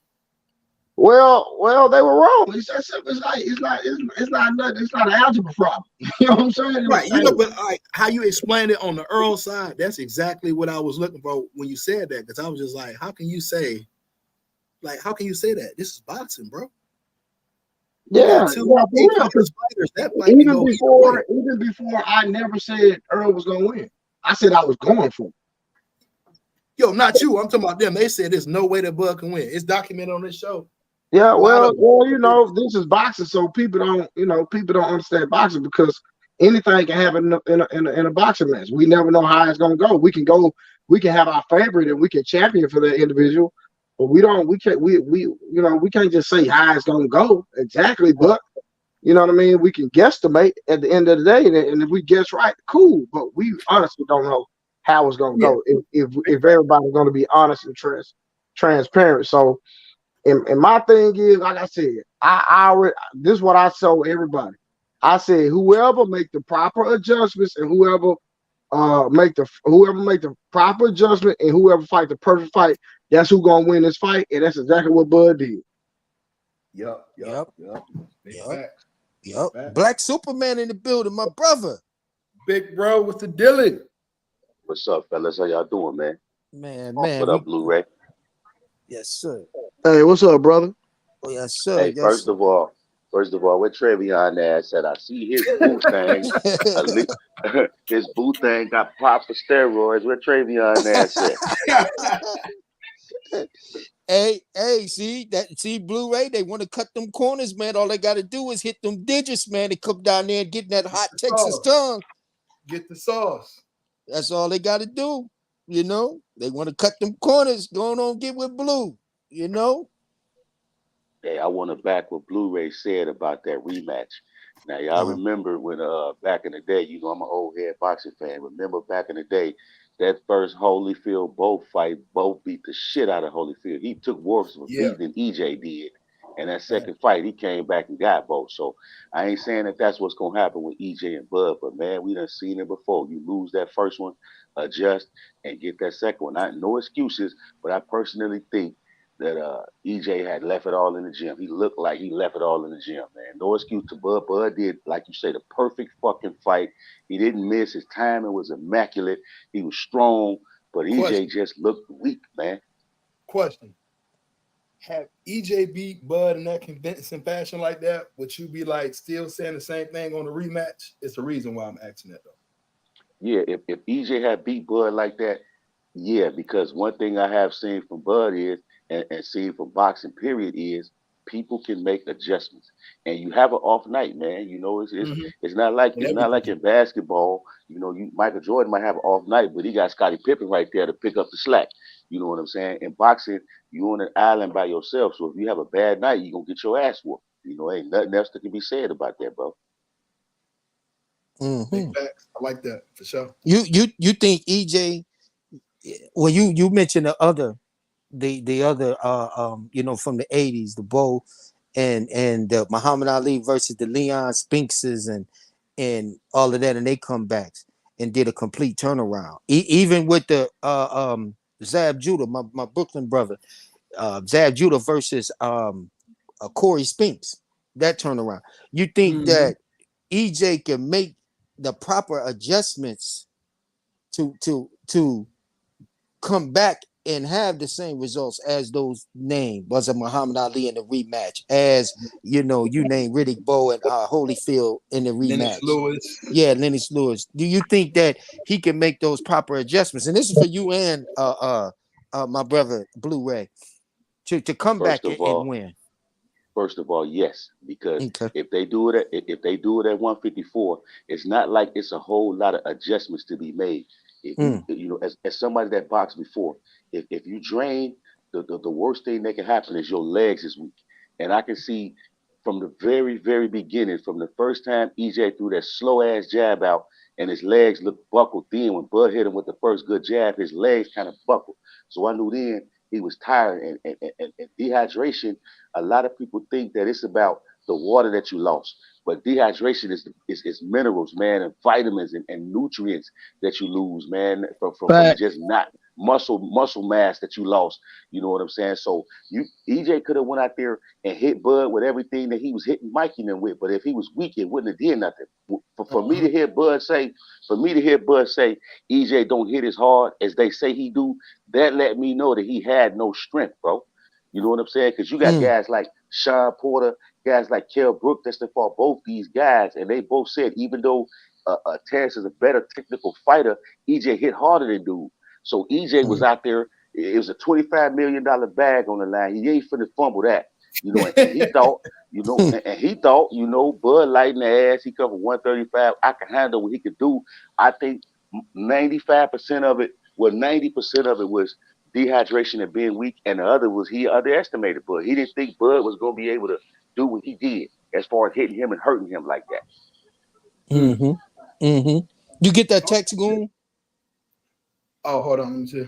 Well, they were wrong. It's not nothing. It's not an algebra problem. You know what I'm saying? Right. But how you explain it on the Earl side, that's exactly what I was looking for when you said that. Because I was just like, how can you say that? This is boxing, bro. You got Yeah, two for real. 'Cause accomplished fighters. That fight can go either way. even before, I never said Earl was gonna win. I said I was going for it. Yo, not you. I'm talking about them. They said there's no way that Bud can win. It's documented on this show. Yeah, A lot of this is boxing, so people don't understand boxing because anything can happen in a boxing match. We never know how it's gonna go. We can have our favorite and we can champion for that individual, but we can't just say how it's gonna go exactly. But you know what I mean. We can guesstimate at the end of the day, and if we guess right, cool. But we honestly don't know how it's gonna yeah. go if everybody's gonna be honest and transparent. So. And my thing is, like I said, I already this is what I told everybody. I said whoever make the proper adjustments and whoever make the proper adjustment and whoever fight the perfect fight, that's who gonna win this fight. And that's exactly what Bud did. Yep. Yep. Big Yep. facts. Yep. Facts. Black Superman in the building, my brother. Big bro with the Dylan. What's up, fellas? How y'all doing, man? Man, What up, Blu-ray? yes, sir. Hey, what's up, brother? Oh, yes, sir. Hey, Yes, sir. first of all, what Trevion ass said, I see his boo thing. A his boo thing got popped for steroids. What Trevion ass said? See Blu-ray. They want to cut them corners, man. All they got to do is hit them digits, man. They come down there and get that hot Texas tongue. Get the sauce. That's all they got to do. They want to cut them corners. Going on, get with Blue. Hey, I want to back what Blu-ray said about that rematch. Now, y'all remember when back in the day, I'm an old head boxing fan. Remember back in the day, that first Holyfield Bolt fight, Bolt beat the shit out of Holyfield. He took worse of a beat than EJ did. And that second fight, he came back and got Bolt. So I ain't saying that that's what's gonna happen with EJ and Bud, but man, we done seen it before. You lose that first one, adjust, and get that second one. No excuses, but I personally think that EJ had left it all in the gym. He looked like he left it all in the gym, man. No excuse to Bud. Bud did, like you say, the perfect fucking fight. He didn't miss. His timing was immaculate. He was strong, but EJ just looked weak, man. Question. Have EJ beat Bud in that convincing fashion like that, would you be like still saying the same thing on the rematch? It's the reason why I'm asking that though. Yeah, if EJ had beat Bud like that, yeah, because one thing I have seen from Bud is, and seen from boxing period is, people can make adjustments, and you have an off night, man. It's not like in basketball. Michael Jordan might have an off night, but he got Scottie Pippen right there to pick up the slack. You know what I'm saying? In boxing, you on an island by yourself, so if you have a bad night, you gonna get your ass whooped. Ain't nothing else that can be said about that, bro. Big facts. I like that for sure. You think EJ? Well, you mentioned the other from the 80s, the Bo and Muhammad Ali versus the Leon Spinkses and all of that, and they comebacks. and did a complete turnaround. Even with the Zab Judah, my Brooklyn brother, Zab Judah versus Corey Spinks, that turnaround. You think that EJ can make the proper adjustments to come back and have the same results as those named was a Muhammad Ali in the rematch, as you name Riddick Bowe and Holyfield in the Lennox rematch. Lewis. Yeah, Lennox Lewis. Do you think that he can make those proper adjustments? And this is for you and my brother Blu-ray to come First back of and all, win. First of all, yes, because Okay. if they do it at 154, it's not like it's a whole lot of adjustments to be made. If Mm, as somebody that boxed before, if you drain, the worst thing that can happen is your legs is weak. And I can see from the very, very beginning, from the first time EJ threw that slow ass jab out and his legs looked buckled, then when Bud hit him with the first good jab, his legs kind of buckled. So I knew then he was tired, and dehydration. A lot of people think that it's about the water that you lost, but dehydration is minerals, man, and vitamins and nutrients that you lose, man, from Facts. just not muscle mass that you lost. You know what I'm saying? So you EJ could have went out there and hit Bud with everything that he was hitting Mikey them with, but if he was weak, it wouldn't have did nothing. For me to hear Bud say, EJ don't hit as hard as they say he do, that let me know that he had no strength, bro. You know what I'm saying? Because you got mm, guys like Sean Porter, guys like Kell Brook that's the fought both these guys, and they both said even though Terrence is a better technical fighter, EJ hit harder than dude. So EJ was mm, out there. It was a $25 million bag on the line. He ain't finna fumble that, and he thought, and he thought, Bud Light in the ass. He covered 135. I can handle what he could do. I think 95% of it, 90% of it was dehydration and being weak, and the other was he underestimated Bud. He didn't think Bud was going to be able to do what he did as far as hitting him and hurting him like that. mm-hmm, mm-hmm. You get that text, Goon? Oh, hold on. Let me see.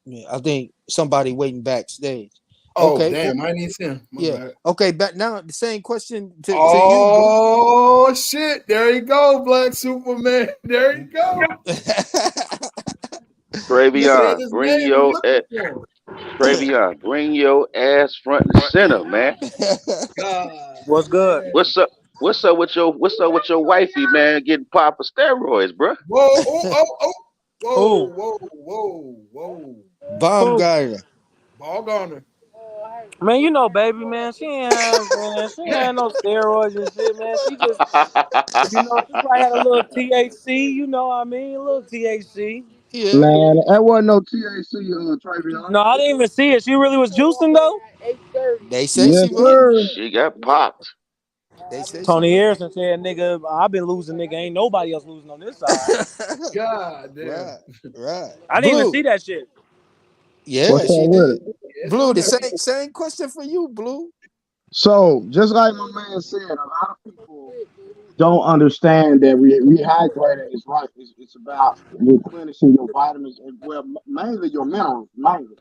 Yeah, I think somebody waiting backstage. Oh, Okay, damn. I didn't even see him. My yeah. bad. Okay, but now the same question to you, Blue. Oh, shit. There you go, Black Superman. There you go. He said Travion, his name. I'm looking for him. Bring your ass front and center, man. God What's good? damn. What's up? What's up with your wifey, man? Getting popped for steroids, bro. Whoa, oh, oh, oh. Who? Whoa, whoa, whoa, whoa. Who? Baumgartner. Ball goner. Man, you know, baby, man. She ain't had no steroids and shit, man. She just, she probably had a little THC. You know what I mean? A little THC. Yeah. Man, that wasn't no THC, Trevion. No, I didn't even see it. She really was juicing though. They say Yes, she was. sir. She got popped. They say she Tony was. Harrison said, "Nigga, I've been losing, nigga. Ain't nobody else losing on this side." God damn. Right, right. I didn't even Blue. see that shit. Yeah, What's up she with did. it? It's Blue, on the there. same question for you, Blue. So, just like my man said, a lot of people don't understand that rehydrating is right. It's about replenishing your vitamins and well, mainly your minerals, mainly.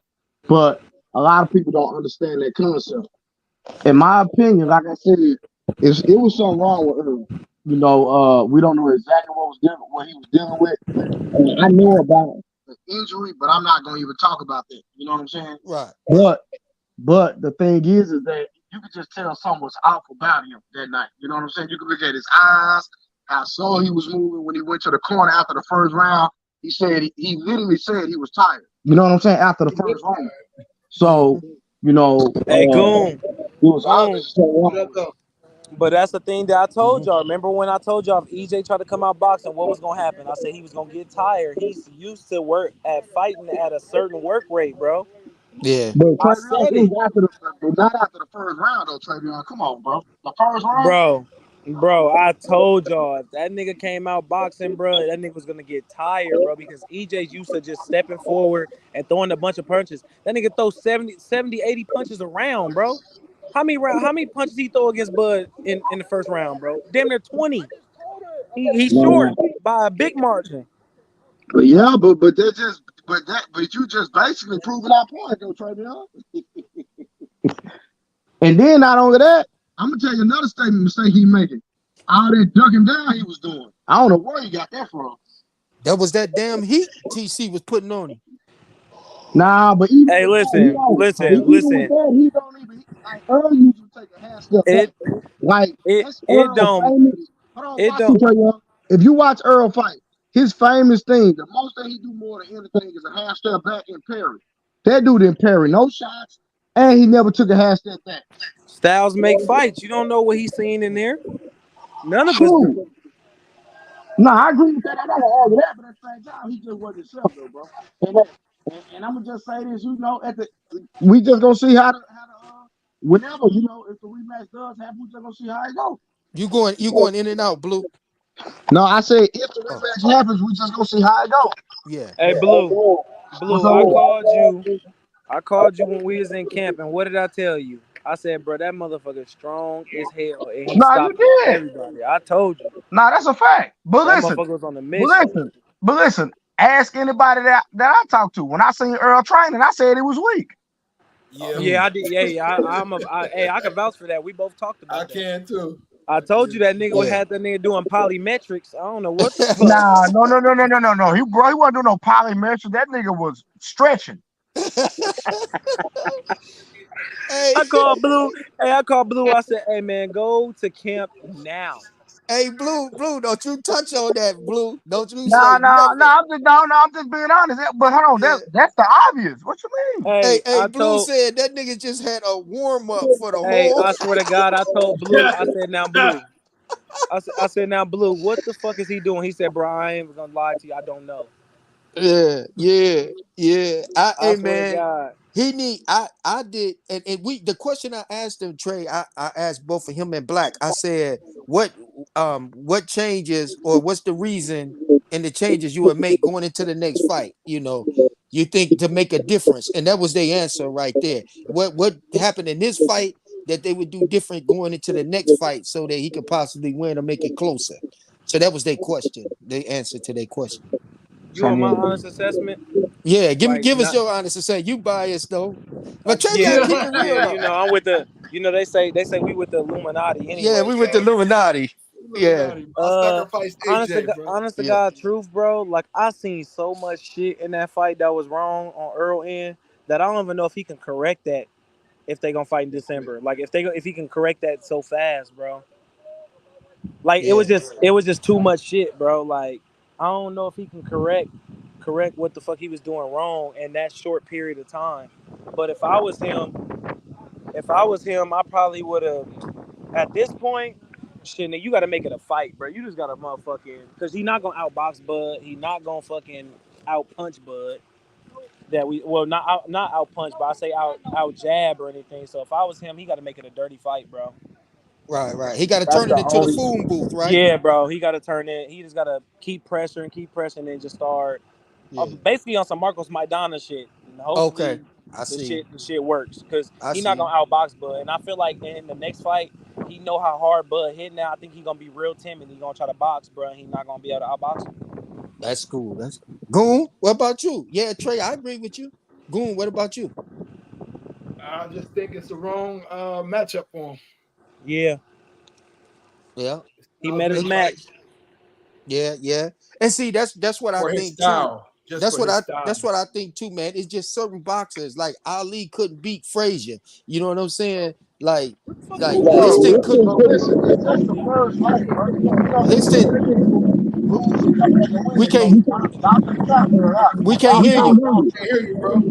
But a lot of people don't understand that concept. In my opinion, like I said, it was something wrong with her. We don't know exactly what he was dealing with. I know about the injury, but I'm not gonna even talk about that. You know what I'm saying? Right, right. But the thing is that you could just tell something was off about him that night. You know what I'm saying? You could look at his eyes, how slow he was moving when he went to the corner after the first round. He said he literally said he was tired. You know what I'm saying? After the first round. So, Mm-hmm. Hey, Goon, it was Goon. obvious something What wrong up, with him. though? But that's the thing that I told Mm-hmm. y'all. Remember when I told y'all if EJ tried to come out boxing, what was gonna happen? I said he was gonna get tired. He's used to work at fighting at a certain work rate, bro. Yeah. But I Travion, said it was it, after not after the first round though, Travion. Come on, bro. The first round? bro. Bro, I told y'all if that nigga came out boxing, bro, that nigga was gonna get tired, bro, because EJ's used to just stepping forward and throwing a bunch of punches. That nigga throw 80 punches around, bro. How many punches he throw against Bud in the first round, bro? Damn near 20. He's Man. short by a big margin. But yeah, but you just basically proving our point though, Travion. And then not only that, I'm gonna tell you another mistake he making. All that ducking down he was doing. I don't know where you got that from. That was that damn heat TC was putting on him. Nah, but even Hey, with that, he listen, don't. listen, Even with listen. that, he don't even like Earl used to take a half step back. It Like it that's it Earl don't famous. Hold on, it watch him, don't Trevion. If you watch Earl fight, his famous thing, the most thing he do more than anything is a half step back and parry. That dude didn't parry no shots, and he never took a half step back. Styles make fights. You don't know what he's seen in there. None of us do. True. No, I agree with that. I gotta argue that, but at the same time, he just wasn't himself though, bro. And I'm gonna just say this, at the we just gonna see whenever if the rematch does happen, we just gonna see how it goes. You going in and out, Blue. No, I say if the Oh, rematch happens, we just gonna see how it goes. yeah. Hey, Blue, What's Blue, up I with called it? you. I called you when we was in camp, and what did I tell you? I said, bro, that motherfucker strong as hell, and he Nah, you stopping did. everybody. I told you Nah, that's a fact. But that listen, motherfucker was on a but mission. listen, but listen. Ask anybody that I talked to. When I seen Earl training, I said it was weak. Yeah, Yeah, I did. Yeah, yeah. Hey, I can vouch for that. We both talked I about that. can too. I I told you can that too. nigga Yeah. had that nigga doing polymetrics. I don't know what the fuck. Nah, no. He wasn't doing no polymetric. That nigga was stretching. Hey, I called Blue. Hey, I called Blue. I said, hey man, go to camp now. hey, Blue, don't you touch on that, Blue. Don't you Nah, say nah, nothing. nah. I'm just being honest. But hold on, Yeah. that's the obvious. What you mean? Hey, Hey, hey, I Blue told. said that nigga just had a warm up for the Hey, whole. I swear to God, I told Blue. I said, now Blue. I said, now Blue. What the fuck is he doing? He said, bro, I ain't gonna lie to you. I don't know. Yeah. I Hey swear to man, God. I did, and the question I asked him, Trey, I asked both of him and Black. I said, what changes or what's the reason and the changes you would make going into the next fight? You think to make a difference, and that was their answer right there. What happened in this fight that they would do different going into the next fight so that he could possibly win or make it closer? So that was their question. They answer to their question. You want my honest assessment? Yeah, Like give us not your honest to say you biased though. But like Trevion yeah, keep it yeah. real You though. know, I'm with the. You know, they say we with the Illuminati Yeah, anyway. we with the So Illuminati. Yeah, Illuminati. I sacrificed AJ, bro. honest to yeah, God, truth, bro. Like I seen so much shit in that fight that was wrong on Earl end that I don't even know if he can correct that if they gonna fight in December. Like if he can correct that so fast, bro. Like yeah. it was just too much shit, bro. Like I don't know if he can correct what the fuck he was doing wrong in that short period of time. But if I was him, I probably would have. At this point, shit, nigga, you got to make it a fight, bro. You just got to motherfucking because he not gonna outbox Bud. He not gonna fucking outpunch Bud. That we well not out punch, but I say out jab or anything. So if I was him, he got to make it a dirty fight, bro. Right. He got to That's turn it the into the only. phone booth, right? Yeah, bro. He got to turn it. He just got to keep pressing, and just start Yeah. basically on some Marcos Maidana shit. And Okay. hopefully I see. the shit works because I he not see. gonna outbox Bud. And I feel like in the next fight, he know how hard Bud hit now. I think he gonna be real timid. He gonna try to box, bro. He not gonna be able to outbox him. That's cool. That's cool. Goon. What about you? Yeah, Trey, I agree with you. Goon. What about you? I just think it's the wrong matchup for him. Yeah, Yeah. he Styles met his make match. fights Yeah. And see, that's what I for his think too. style, just for his style. That's what I think too, man. It's just certain boxers like Ali couldn't beat Frazier. You know what I'm saying? Like Bro, Liston couldn't. listen, it's just the first fight, bro. Liston, Plenty of people losing and we winning, so can't y'all can count there out. we can't hear I you. can't hear you, bro.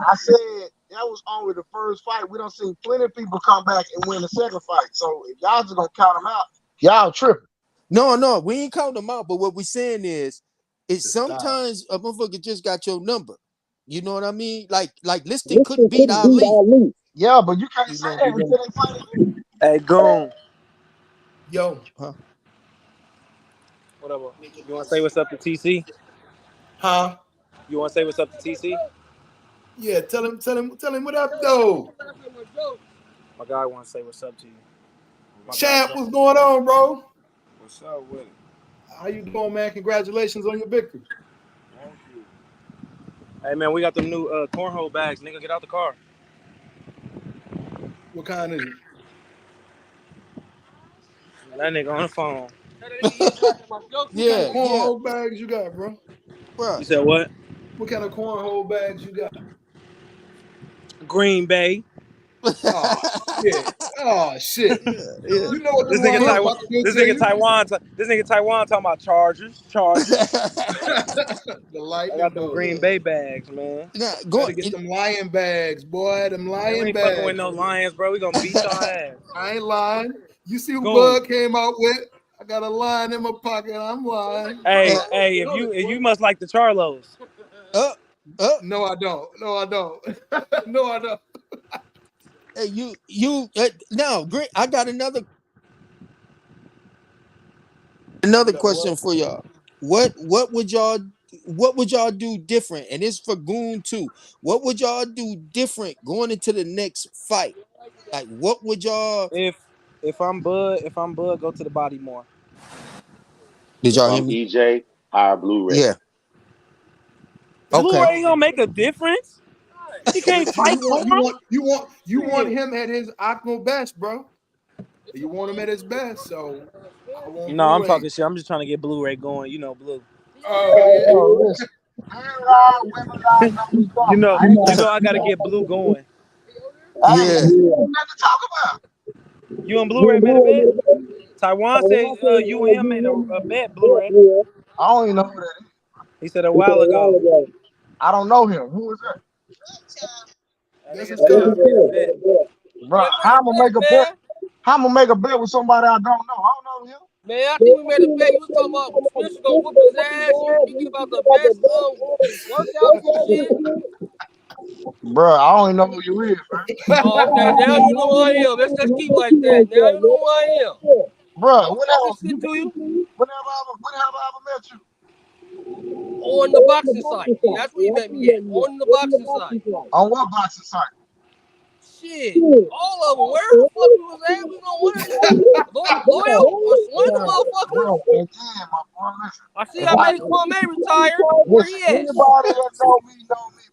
I said that was only the first fight. We don't see plenty of people come back and win the second fight. So if y'all just gonna count them out, y'all tripping. No, we ain't counting them out. But what we saying is, it's The style. sometimes a motherfucker just got your number. You know what I mean? Like Liston couldn't beat Ali. Yeah, but you can't You say know, that until they fight again. Hey, Goon. Yo, huh? Whatever. You want to say what's up to TC? huh? You want to say what's up to TC? Yeah, tell him what up, though. My guy want to say what's up to you. My guy. Champ, what's going on, bro? What's up with it? How you doing, man? Congratulations on your victory. Thank you. Hey man, we got them new cornhole bags. Nigga, get out the car. What kind is it? That nigga on the phone. What kind of Yeah, yeah, cornhole bags you got, bro? bro. You said what? What kind of cornhole bags you got? Green Bay. Oh shit! Oh shit! Yeah. You know what the This nigga Lions Blue. about Taiwan. to do This to nigga you? Taiwan. This nigga Taiwan talking about Chargers. Chargers. The I lightning got them bolt. Green Bay bags, man. Now, go. Better get them lion bags, boy. Them Man, we lion ain't fucking with bags. no Lions, bro. We gonna beat y'all ass. I ain't lying. You see who Goon. Bud came out with? I got a line in my pocket. I'm lying. Hey, Uh, hey, if you must like the Charlos. up, up. No, I don't. No, I don't. No, I don't. Hey, you. Now, great. I got another You got question what? for y'all. What would y'all do different? And it's for Goon too. What would y'all do different going into the next fight? Like, what would y'all? If I'm Bud, go to the body more. Did If y'all hear I'm me? EJ, hire Blu-ray. Yeah. That's what Okay. I Blu-ray would gonna do. make a difference. He But can't see, fight more. you want Shit. him at his optimal best, bro. You want him at his best, so I want No, I'm Blu-ray. talking shit. I'm just trying to get Blu-ray going. You know, Blue. Oh yeah. Oh, listen. Men lie, women lie, don't be You talking. know, I ain't you gonna, know, I gotta get Blue going. hey, Yeah. ain't nothing to talk about. You and Blu-ray made a bet. Taiwan said you and him made a bet. Blu-ray. I don't even know who that is. He said a while ago. I don't know him. Who is that? That That's nigga his said y'all cousin. made a bet. Bro, how I'm gonna make a bet? How I'm gonna make a bet with somebody I don't know? I don't know him. Man, I think we made a bet. You was talking about Spencer gonna whoop his ass. You speaking about the best workouts and shit. Bro, I don't even know who you is, Oh, okay. Now you know who I am. Let's keep like that. Now you know who I am. bro. I'm talking shit to you Whenever I ever met you, on the boxing site. That's where you met me at. On the boxing site. on what boxing site? Shit. All of them. Where the fuck we was at? We gonna one of these. Loyal or one of the Bro, motherfuckers. and then, my boy, listen. I see If I I made Kwame retired. Where he listen, at? anybody that know me,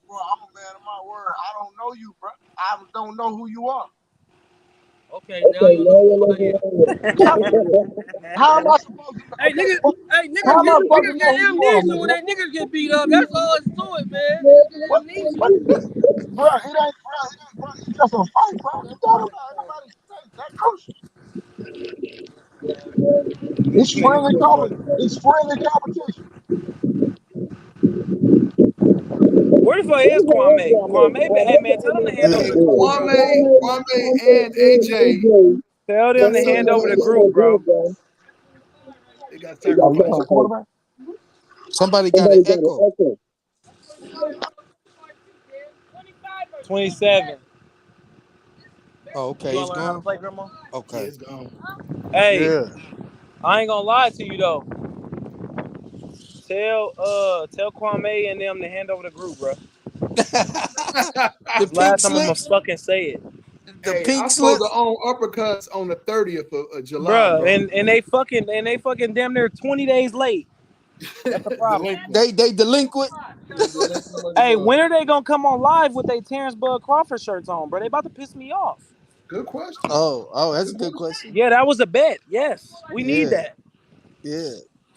bro. I'm a man of my word. I don't know you, bro. I don't know who you are. Okay, now you know who I am. How, how am I supposed to know? Hey Okay, niggas, what, hey how niggas am I get supposed to niggas get know who you are, amnesia my when boy? they niggas get beat up. That's all it's to it, man. Niggas get amnesia. What, bro? Bro. It's just a fight, bro. It's talking about everybody. That crucial. It's Niggas friendly so funny. It's friendly competition. Where the fuck is Kwame? Hey man, tell them to hand over Hey, the group, bro. Kwame, and AJ Tell them got to hand over the sacrificed. group, bro. They got Y'all looking for sacrificed. a quarterback? Somebody got an echo. 27. Oh, You okay. It's wanna learn how to gone. play, Grandma? Yeah, Okay. it's gone. Hey, Yeah. I ain't gonna lie to you though. Tell Kwame and them to hand over the group, bro. The This pink last time I'm gonna slips. fucking say it, The Hey, pink I'm supposed to slips. own uppercuts on the 30th of July, bro. bro. And they fucking damn near 20 days late. That's the problem. Delinquent. They delinquent. They delinquent like a Hey, bug. when are they gonna come on live with their Terrence Bud Crawford shirts on, bro? They about to piss me off. Good question. Oh, that's a Good good question. question. Yeah, that was a bet. Yes, we need Yeah. that. Yeah.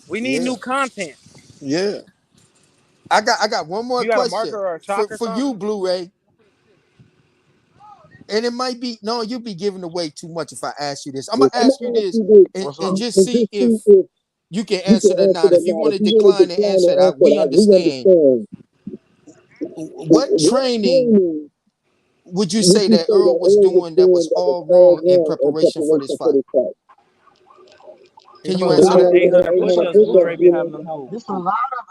We need Yeah. new content. Yeah. I got one more You got a question marker or a for chalk or you, something? Blu-ray. And it might be no, you'll be giving away too much if I ask you this. I'm gonna ask you this and, What's and up? just see if you can answer it or not. If you want to decline the answer, we understand. What training would you say that Earl was doing that was all wrong in preparation for this fight? He Can you must Them answer not. that? 800 push-ups Blu-ray be having them hoes. It's a lot of it.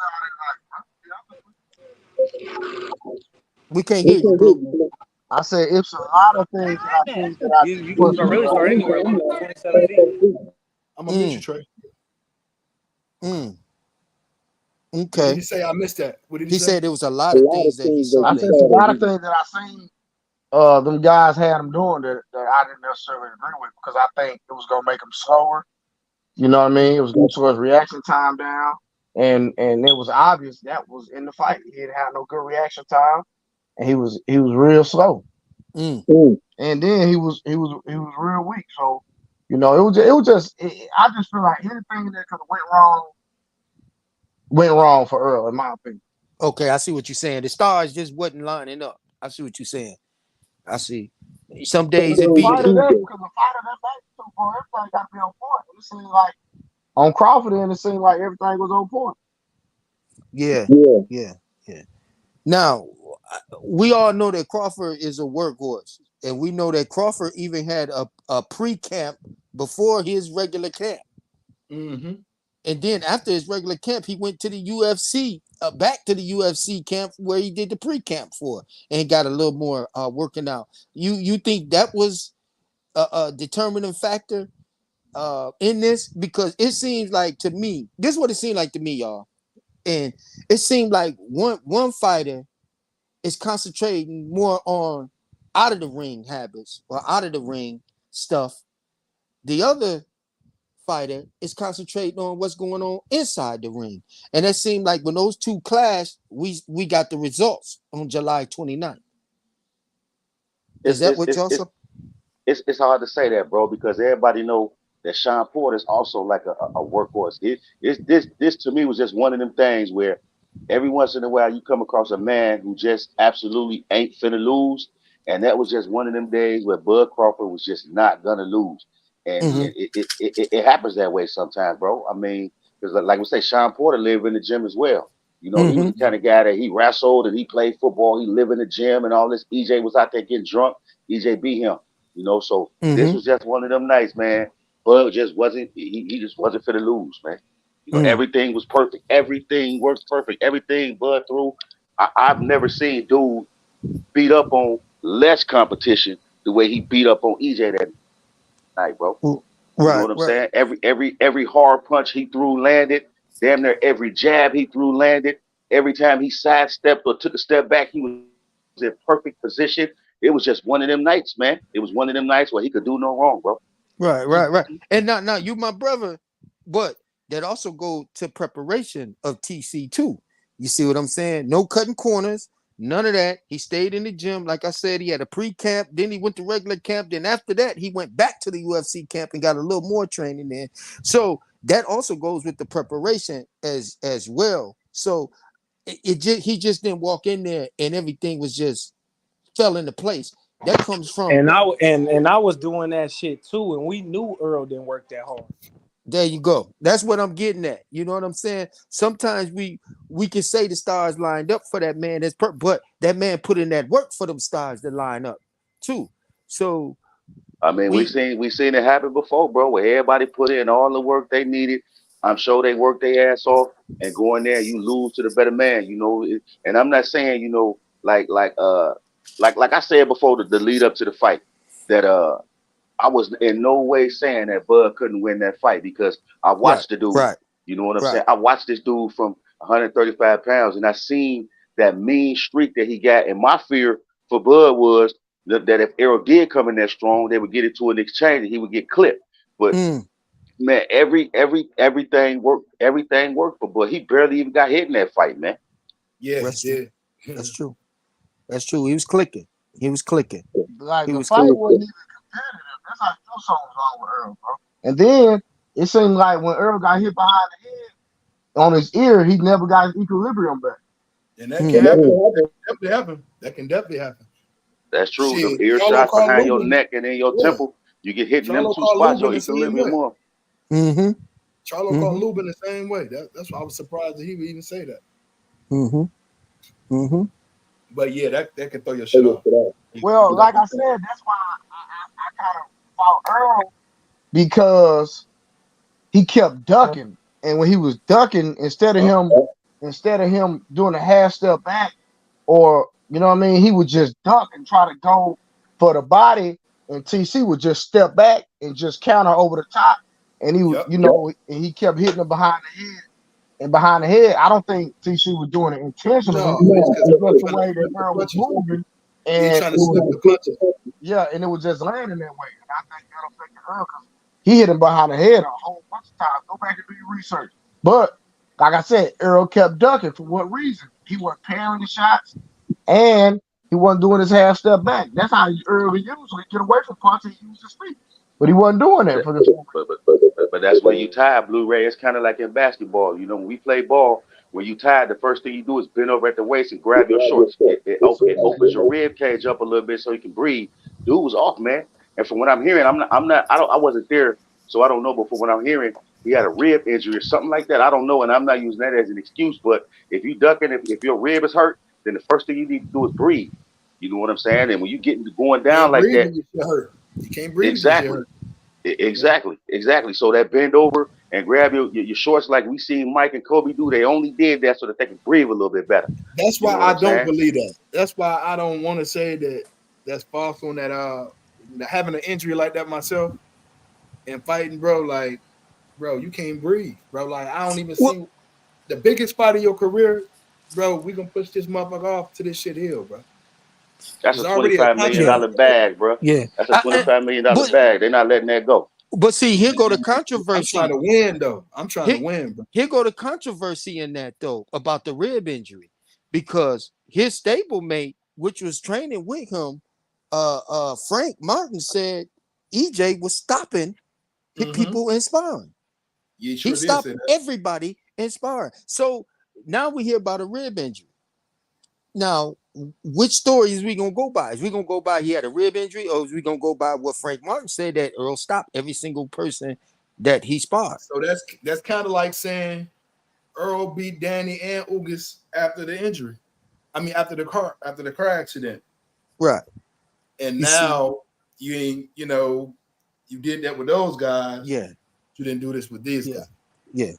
We can't hear you, Blue. I said it's a lot of things that I think that I You can put start really Blu-ray start on. anywhere as long as it's 27 feet. I'm gonna mute you, Mm, Trey. mm, What did okay. he say? I missed that. What did he He say? said there was a lot of things that he saw I that said it's a lot of things that I seen them guys had them doing that I didn't necessarily agree with because I think it was gonna make them slower. You know what I mean? It was gonna slow his reaction time down, and it was obvious that was in the fight. He didn't have no good reaction time, and he was real slow. mm, And then he was real weak. So You know, I just feel like anything that could have went wrong for Earl, in my opinion. Okay, I see what you're saying. The stars just wasn't lining up. I see what you're saying. I see. Some days it be Fighter the that because the fighter that night, so bro, everything got to be on point. It seemed like on Crawford end, it seemed like everything was on point. yeah, yeah, yeah. Now we all know that Crawford is a workhorse, and we know that Crawford even had a pre-camp before his regular camp. Mm-hmm. And then after his regular camp, he went to the UFC, back to the UFC camp where he did the pre-camp for, and got a little more working out. You think that was a determining factor in this? Because it seems like to me, this is what it seemed like to me, y'all. And it seemed like one fighter is concentrating more on out of the ring habits or out of the ring stuff. The other fighter is concentrating on what's going on inside the ring. And it seemed like when those two clashed, we got the results on July 29th. Is It's that it's what it's y'all it's saw? it's hard to say that, bro, because everybody know that Sean Porter is also like a workhorse. This to me was just one of them things where every once in a while you come across a man who just absolutely ain't finna lose, and that was just one of them days where Bud Crawford was just not gonna lose, and Mm-hmm. it happens that way sometimes, bro. I mean, because like we say, Sean Porter lived in the gym as well. You know, he was Mm-hmm. the kind of guy that he wrestled and he played football. He lived in the gym and all this. EJ was out there getting drunk. EJ beat him. You know, so this Mm-hmm. was just one of them nights, man. Bud just wasn't he just wasn't fit to lose, man. You know, Mm. everything was perfect. Everything worked perfect. Everything Bud threw. I've never seen dude beat up on less competition the way he beat up on EJ that night, bro. You know Right, what I'm right. saying? Every hard punch he threw landed. Damn near every jab he threw landed. Every time he sidestepped or took a step back, he was in perfect position. It was just one of them nights, man. It was one of them nights where he could do no wrong, bro. Right, right, right. And now you my brother, but that also go to preparation of TC too. You see what I'm saying? No cutting corners, none of that. He stayed in the gym. Like I said, he had a pre-camp, then he went to regular camp. Then after that, he went back to the UFC camp and got a little more training in. So that also goes with the preparation as well. So he just didn't walk in there and everything was just fell into place. That comes from And I was doing that shit too, and we knew Earl didn't work that hard. there you go. That's what I'm getting at. You know what I'm saying? Sometimes we can say the stars lined up for that man. But that man put in that work for them stars to line up too. So I mean, we we seen we seen it happen before, bro, where everybody put in all the work they needed. I'm sure they worked their ass off and go in there, you lose to the better man, you know. And I'm not saying, you know, like I said before the lead up to the fight, that I was in no way saying that Bud couldn't win that fight because I right, watched the dude. right, You know what I'm right. saying? I watched this dude from 135 pounds and I seen that mean streak that he got. And my fear for Bud was that if Errol did come in that strong, they would get into an exchange and he would get clipped. But Mm, man, everything worked for Bud. He barely even got hit in that fight, man. Yeah, he that's true. did. That's true. That's true. He was clicking. He was clicking. Like He the was fight clicking. wasn't even competitive. That's how you know something was wrong with Earl, bro. And then it seemed like when Earl got hit behind the head on his ear, he never got his equilibrium back. And that can Mm, happen. That can definitely happen. That can definitely happen. That's true. Them Shit, ear Charlo shots called behind your Lubin. neck and in your Yeah, temple, you get hit in them Charlo two called spots, your Lubin the same equilibrium way. more. mm-hmm. Charlo Mm-hmm. called Lubin the same way. That's why I was surprised that he would even say that. Mm-hmm. Mm-hmm. But yeah, that can throw your shit off. You Well, got like I said, that's why I kind of fought Earl because he kept ducking, and when he was ducking, instead of him doing a half step back, or you know what I mean, he would just duck and try to go for the body, and TC would just step back and just counter over the top, and he would, yep. you know, and he kept hitting him behind the head and behind the head. I don't think TC was doing it intentionally. No, it's because It's just he's the trying to way that slip the Earl was punches. moving, He's and trying to slip the punches. yeah, and it was just landing that way. And I think that affected Earl because he hit him behind the head a whole bunch of times. Go back and do your research. But like I said, Earl kept ducking. For what reason? He wasn't parrying the shots and he wasn't doing his half step back. That's how Earl usually get away from punches. He used his feet. But he wasn't doing that That- for the. but that's where you tie Blu-ray. It's kind of like in basketball. You know, when we play ball, when you tie, the first thing you do is bend over at the waist and grab your shorts. It opens your rib cage up a little bit so you can breathe. Dude was off, man. And from what I'm hearing, I wasn't there, so I don't know. But from what I'm hearing, he had a rib injury or something like that. I don't know, and I'm not using that as an excuse. But if you ducking, if your rib is hurt, then the first thing you need to do is breathe. You know what I'm saying? And when you get going down Can't like breathe that, when you get hurt. You can't breathe when you get exactly. hurt. Yeah. Exactly. So that bend over and grab your shorts like we seen Mike and Kobe do, they only did that so that they could breathe a little bit better. That's You why know what I I'm don't saying? believe that. That's why I don't want to say that that's false on that. Having an injury like that myself and fighting, bro. Like, bro, you can't breathe, bro. Like, I don't even Well, see the biggest fight of your career, bro. We gonna push this motherfucker off to this shit hill, bro. That's It's a already a $25 million yeah, contract. bag, bro. yeah. That's a $25 million But bag. They're not letting that go. see, here go the I'm trying controversy. to win, though. I'm trying to Here, win, bro. here go the controversy in that though about the rib injury, because his stablemate, which was training with him, Frank Martin said EJ was stopping Mm-hmm. people inspiring. You He sure did say stopped that. everybody inspiring. So now we hear about a rib injury. Now, which story is we gonna go by? Is we gonna go by he had a rib injury, or is we gonna go by what Frank Martin said that Earl stopped every single person that he sparred? So that's kind of like saying Earl beat Danny and Ugas after the injury. I mean, after the car accident, Right. and You see, now you ain't, you did that with those guys. yeah, You didn't do this with these yeah, guys. yeah.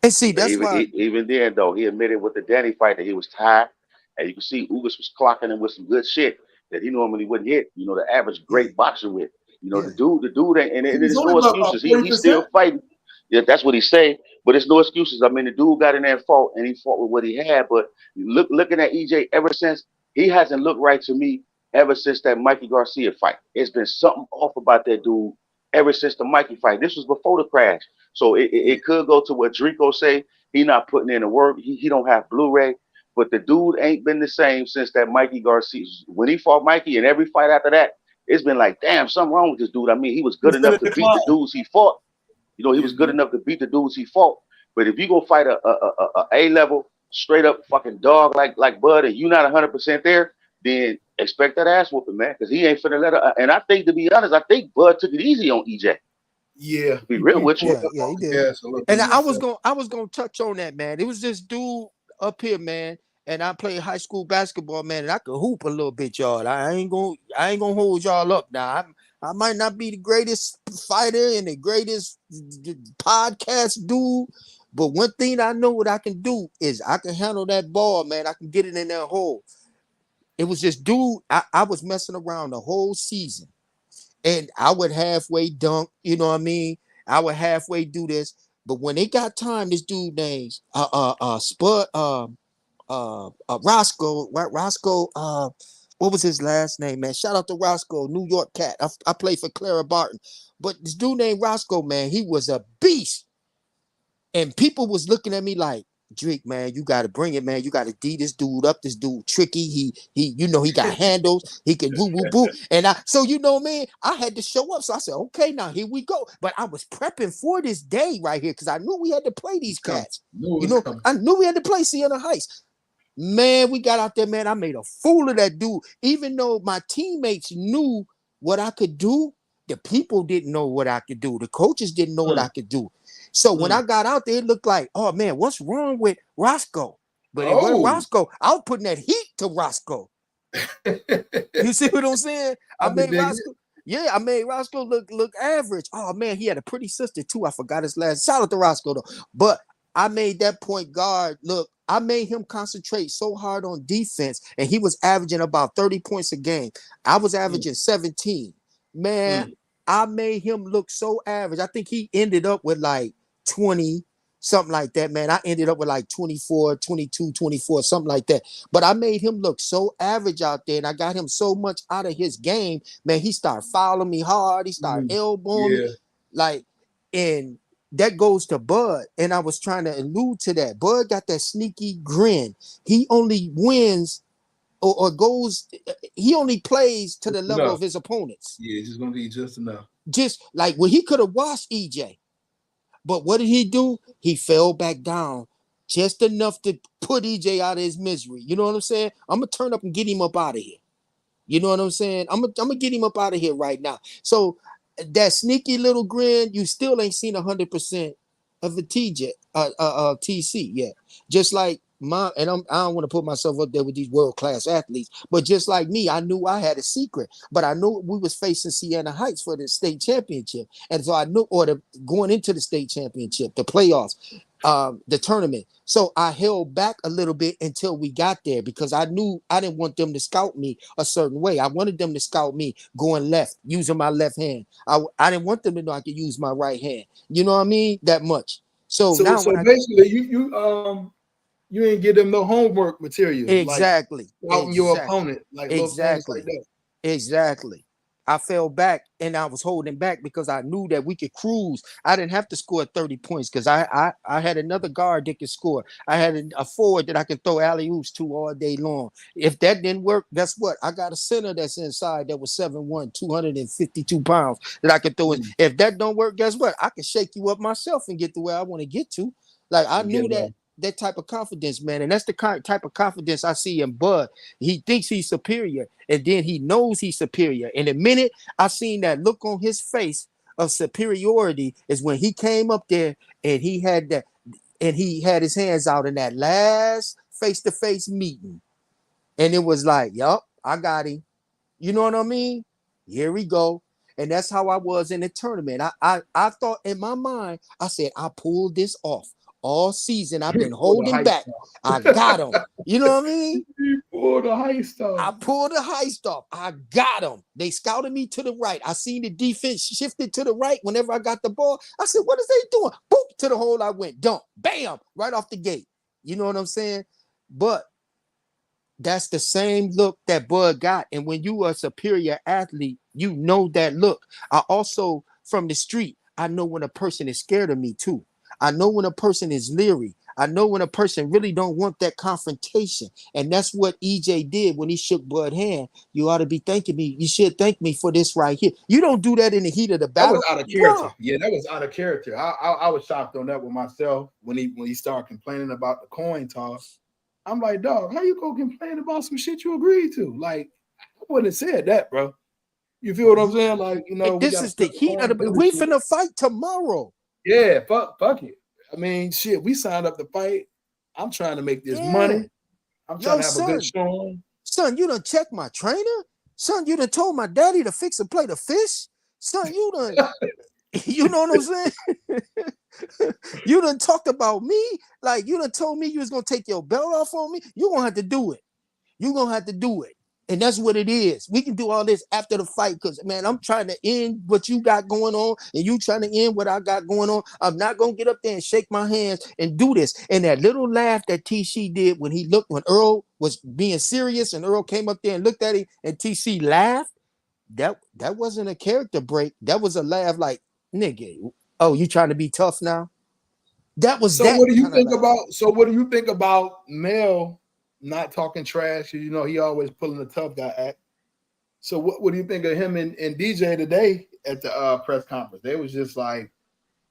And see, But that's why, even then, though, he admitted with the Danny fight that he was tired, and you can see Ugas was clocking him with some good shit that he normally wouldn't hit. You know, the average yeah, great boxer with. You know, yeah, the dude, and He it was is only no about excuses. He 40%. still fighting. Yeah, that's what he say. But it's no excuses. I mean, the dude got in there and fought, and he fought with what he had. But looking at EJ ever since, he hasn't looked right to me ever since that Mikey Garcia fight. It's been something off about that dude ever since the Mikey fight. This was before the crash, so Yeah. it could go to what Dreeko say. He not putting in the work. He don't have Blu-ray. But the dude ain't been the same since that Mikey Garcia. When he fought Mikey, and every fight after that, it's been like, damn, something wrong with this dude. I mean, he was good He's enough gonna to beat the decline. dudes he fought. You know, he was He's good gonna. enough to beat the dudes he fought. But if you go fight a level straight up fucking dog like Bud, and you not 100% there, then expect that ass whooping, man, because he ain't finna let her. And I think, to be honest, I think Bud took it easy on EJ. Yeah, To be he, real he with you, pulled yeah, up yeah, on he the did. gas a little And too I much. was gonna touch on that, man. It was this dude up here, man, and I played high school basketball, man, and I could hoop a little bit, y'all. I ain't gonna hold y'all up now. I might not be the greatest fighter and the greatest podcast dude, but one thing I know what I can do is I can handle that ball, man. I can get it in that hole. It was this dude. I was messing around the whole season, and I would halfway dunk, you know what I mean? I would halfway do this, but when they got time, this dude named Spud Roscoe, what Roscoe, what was his last name, man? Shout out to Roscoe, New York cat. I played for Clara Barton, but this dude named Roscoe, man, he was a beast. And people was looking at me like, Drake, man, you gotta bring it, man. You gotta D this dude up. This dude tricky. He got handles. He can woo woo woo. And so man, I had to show up. So I said, okay, now here we go. But I was prepping for this day right here because I knew we had to play these It's coming. cats. No, it's coming. I knew we had to play Sienna Heights. Man, we got out there, man. I made a fool of that dude. Even though my teammates knew what I could do, the people didn't know what I could do. The coaches didn't know what I Mm, could do. So when I mm. got out there, it looked like, oh man, what's wrong with Roscoe? But it wasn't Oh, Roscoe. I was putting that heat to Roscoe. You see what I'm saying? I I've been made digging Roscoe. Yeah, I made Roscoe look average. Oh man, he had a pretty sister too. I forgot his last. Shout out to Roscoe though. But I made that point guard look. I made him concentrate so hard on defense, and he was averaging about 30 points a game. I was it. averaging 17. Man, Mm, I made him look so average. I think he ended up with like 20, something like that, man. I ended up with like 24, 22, 24, something like that. But I made him look so average out there, and I got him so much out of his game, man. He started fouling me hard. He started mm. elbowing me. Yeah. Like, and that goes to Bud. And I was trying to allude to that. Bud got that sneaky grin. He only wins or goes, he only plays to the Just level enough. of his opponents. Yeah, it's just gonna be just enough. Just like when he could have washed EJ. But what did he do? He fell back down just enough to put EJ out of his misery. You know what I'm saying? I'm gonna turn up and get him up out of here. You know what I'm saying? I'm gonna get him up out of here right now. So that sneaky little grin, you still ain't seen 100% of the TC yet. Just like I don't want to put myself up there with these world-class athletes, but just like me, I knew I had a secret, but I knew we was facing Siena Heights for the state championship. And so I knew, going into the state championship, the playoffs, the tournament. So I held back a little bit until we got there because I knew I didn't want them to scout me a certain way. I wanted them to scout me going left, using my left hand. I didn't want them to know I could use my right hand. You know what I mean? That much. So now So basically, you ain't give them no homework material, like scouting your opponent, like little things like that. Exactly. I fell back and I was holding back because I knew that we could cruise. I didn't have to score 30 points because I had another guard that could score. I had a forward that I could throw alley-oops to all day long. If that didn't work, guess what? I got a center that's inside that was 7'1", 252 pounds that I could throw in. If that don't work, guess what? I can shake you up myself and get to where I want to get to. Like I knew that type of confidence, man. And that's the type of confidence I see in Bud. He thinks he's superior, and then he knows he's superior. And the minute I seen that look on his face of superiority is when he came up there and he had his hands out in that last face-to-face meeting. And it was like, yup, I got him. You know what I mean? Here we go. And that's how I was in the tournament. I thought in my mind, I said, I pulled this off. All season, I've been holding back. I got him. You know what I mean? You pulled the heist off. I pulled the heist off. I got him. They scouted me to the right. I seen the defense shifted to the right whenever I got the ball. I said, what is they doing? Boop, to the hole I went. Dunk. Bam. Right off the gate. You know what I'm saying? But that's the same look that Bud got. And when you are a superior athlete, you know that look. I also, from the street, I know when a person is scared of me too. I know when a person is leery. I know when a person really don't want that confrontation. And that's what EJ did when he shook Bud's hand. You ought to be thanking me. You should thank me for this right here. You don't do that in the heat of the battle. That was out of character. Bro. Yeah, that was out of character. I was shocked on that with myself when he started complaining about the coin toss. I'm like, dog, how you gonna complain about some shit you agreed to? Like, I wouldn't have said that, bro. You feel what I'm saying? Like, this is the heat of the. We finna fight tomorrow. Yeah, fuck it. I mean, shit, we signed up to fight. I'm trying to make this money. I'm trying to have a good showing. Son, you done checked my trainer? Son, you done told my daddy to fix a plate of fish? Son, you done, you know what I'm saying? You done talked about me? Like, you done told me you was going to take your belt off on me? You're going to have to do it. You're going to have to do it. And that's what it is. We can do all this after the fight because, man, I'm trying to end what you got going on and you trying to end what I got going on. I'm not going to get up there and shake my hands and do this. And that little laugh that TC did when Earl was being serious and Earl came up there and looked at him and TC laughed, that wasn't a character break. That was a laugh like, nigga, oh, you trying to be tough now? That was so that. What do you think about Mel not talking trash? He always pulling the tough guy act. So what do you think of him and DJ today at the press conference? They was just like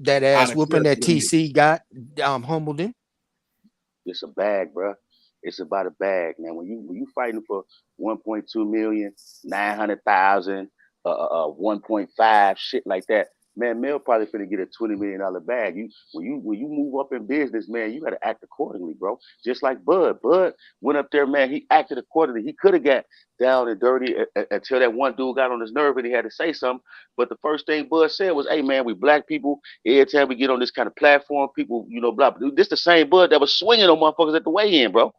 that ass whooping that TC got humbled him. It's a bag, bro. It's about a bag, man. When you fighting for 1.2 million, 900,000, 1.5, shit like that. Man, Mel probably finna get a $20 million bag. When you move up in business, man, you gotta act accordingly, bro. Just like Bud. Bud went up there, man. He acted accordingly. He could have got down and dirty until that one dude got on his nerve and he had to say something. But the first thing Bud said was, "Hey, man, we black people. Every time we get on this kind of platform, people, blah, blah." This the same Bud that was swinging on motherfuckers at the weigh-in, bro.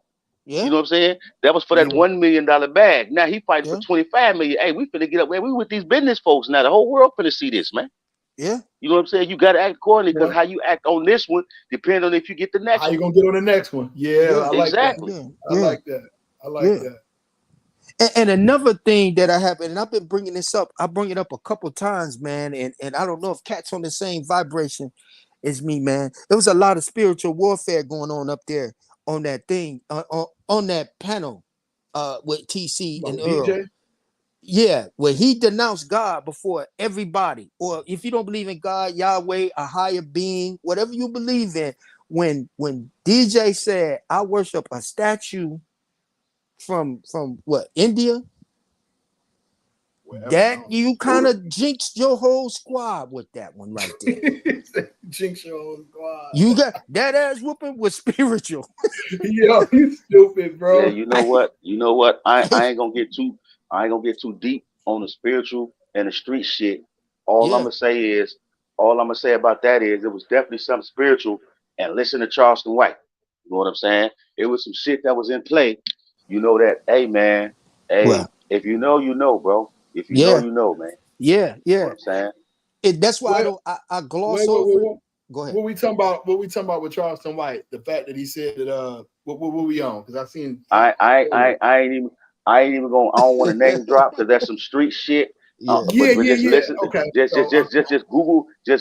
Yeah. You know what I'm saying? That was for that $1 million bag. Now he fighting for 25 million. Hey, we finna get up, man. We with these business folks now. The whole world finna see this, man. Yeah. You know what I'm saying? You got to act accordingly because how you act on this one depends on if you get the next one. How you going to get on the next one? Yeah, I like exactly. That. I like that. I like that. And another thing that I have, and I've been bringing this up, I bring it up a couple times, man, and I don't know if Cat's on the same vibration as me, man. There was a lot of spiritual warfare going on up there on that thing, on that panel with TC and Earl. DJ? Yeah, where he denounced God before everybody, or if you don't believe in God, Yahweh, a higher being, whatever you believe in, when DJ said, I worship a statue from what, India, Wherever. I that don't you kind of jinxed your whole squad with that one right there. know. Jinx your own squad. You got that ass whooping was spiritual. Yo, you stupid, Yeah, bro. you know what? You know what? I ain't gonna get too deep on the spiritual and the street shit. All I'm Yeah, gonna say is all I'm gonna say about that is it was definitely something spiritual. And listen to Charleston White. You know what I'm saying? It was some shit that was in play. You know that, hey man, hey, well, if you know, you know, bro. If you know, yeah, you know, man. yeah, You know what yeah. I'm saying? That's why I Wait, don't I gloss wait. over it. Go ahead. What we talking about? What we talking about with Charleston White? The fact that he said that what we on? Because I seen some. I ain't even going. I don't want to name drop because that's some street shit. Yeah. But just Yeah. listen. Okay. Just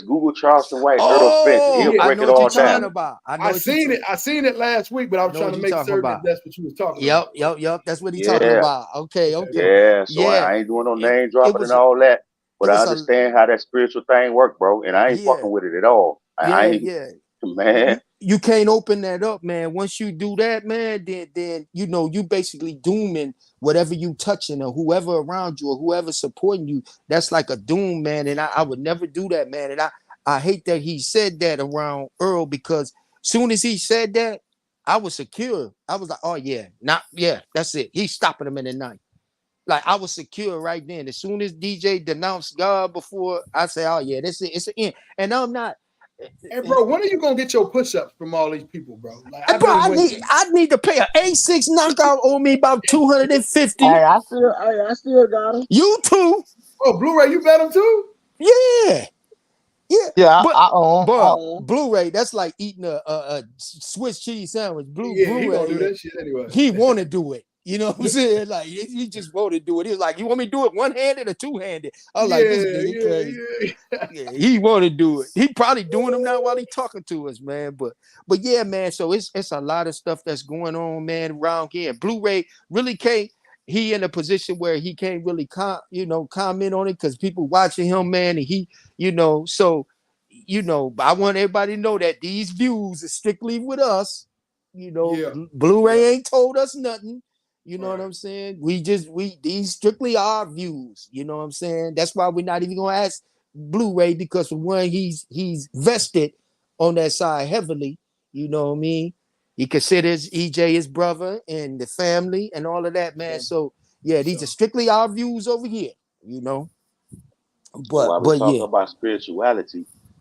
Google Charleston White Earl Spence, and he'll Oh, Yeah, I break know it what you're all talking down. about. I know I what you're seen talking. it. I seen it last week, but I I was know trying what to you're make talking certain that about. that's what you was talking Yep, about, bro. yep, yep. That's what he's talking Yeah, about. Okay, Okay, okay. bro. yeah. So Yeah. I ain't doing no It name it dropping and was a all that. it But I was a understand how that spiritual thing work, bro. And I ain't yeah, fucking with it at all. I yeah, ain't, yeah. man. You can't open that up, man. Once you do that, man, then you basically dooming whatever you touching or whoever around you or whoever supporting you. That's like a doom, man. And I would never do that, man. And I hate that he said that around Earl because soon as he said that, I was secure. I was like, oh yeah, not yeah, that's it. He's stopping him in the night. Like I was secure right then. As soon as DJ denounced God before, I say, oh yeah, this is it's an end. And I'm not. Hey, bro, when are you gonna get your push-ups from all these people, bro? Like I've Bro, been I need waiting. I need to pay an A6 knockout on me about 250. I still got him. You too. Oh, Blu-ray, you bet them too? Yeah. Yeah. Yeah, But I bro, own. Blu-ray, that's like eating a Swiss cheese sandwich. Yeah, he gonna do Blu-ray, that shit anyway. he want to do it. You know what I'm saying? Like he just want to do it. He was like, you want me to do it one-handed or two-handed? I was like, this nigga crazy. Yeah. Yeah, he want to do it. He probably doing them now while he talking to us, man. But yeah, man. So it's a lot of stuff that's going on, man, around here. Blu-ray really can't. He in a position where he can't really comment on it because people watching him, man, and so I want everybody to know that these views are strictly with us. Yeah. Yeah. Blu-ray ain't told us nothing. You know what Right. I'm saying? These strictly our views. You know what I'm saying? That's why we're not even gonna ask Blu-ray because for one, he's vested on that side heavily. You know what I mean? He considers EJ his brother and the family and all of that, man. So, So yeah, these are so strictly our views over here. You know, And but but yeah,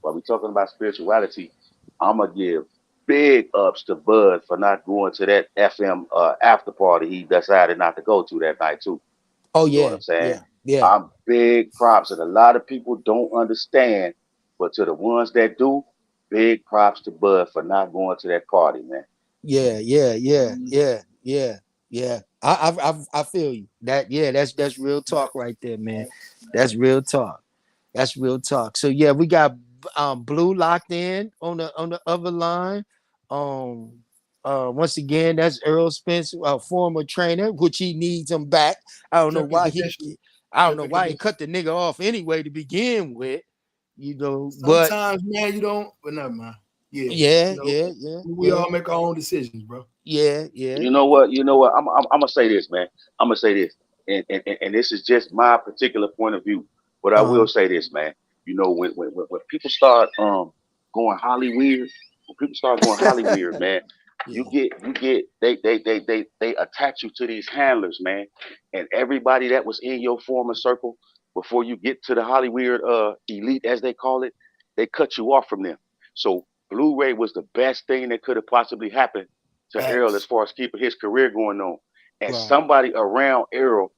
while we talking about spirituality, I'm gonna give big ups to Bud for not going to that FM after party he decided not to go to that night too. oh You know what yeah, I'm saying? yeah, yeah, I'm big props, and a lot of people don't understand, but to the ones that do, big props to Bud for not going to that party, man. yeah, yeah, yeah, mm, yeah, yeah, yeah. I feel you. That's real talk right there, man. That's real talk. That's real talk. So yeah, we got Blue locked in on the other line. Um Once again, that's Earl Spence, former trainer, which he needs him back. I don't know strength and why he conditioning. I don't Strength know and why he conditioning. cut the nigga off anyway to begin with, but Sometimes, man, you don't. But never mind. Yeah. yeah, yeah, yeah, We yeah, all make our own decisions, bro. yeah, yeah. You know what? You know what? I'm gonna say this, man. I'm gonna say this, and this is just my particular point of view. But I will Uh-huh. say this, man. You know, when people start going Hollywood, when people start going Hollywood, man, Yeah, you get they attach you to these handlers, man, and everybody that was in your former circle before you get to the Hollywood elite, as they call it, they cut you off from them. So Blu-ray was the best thing that could have possibly happened to Errol as Facts. far as keeping his career going on. And right. somebody around Errol,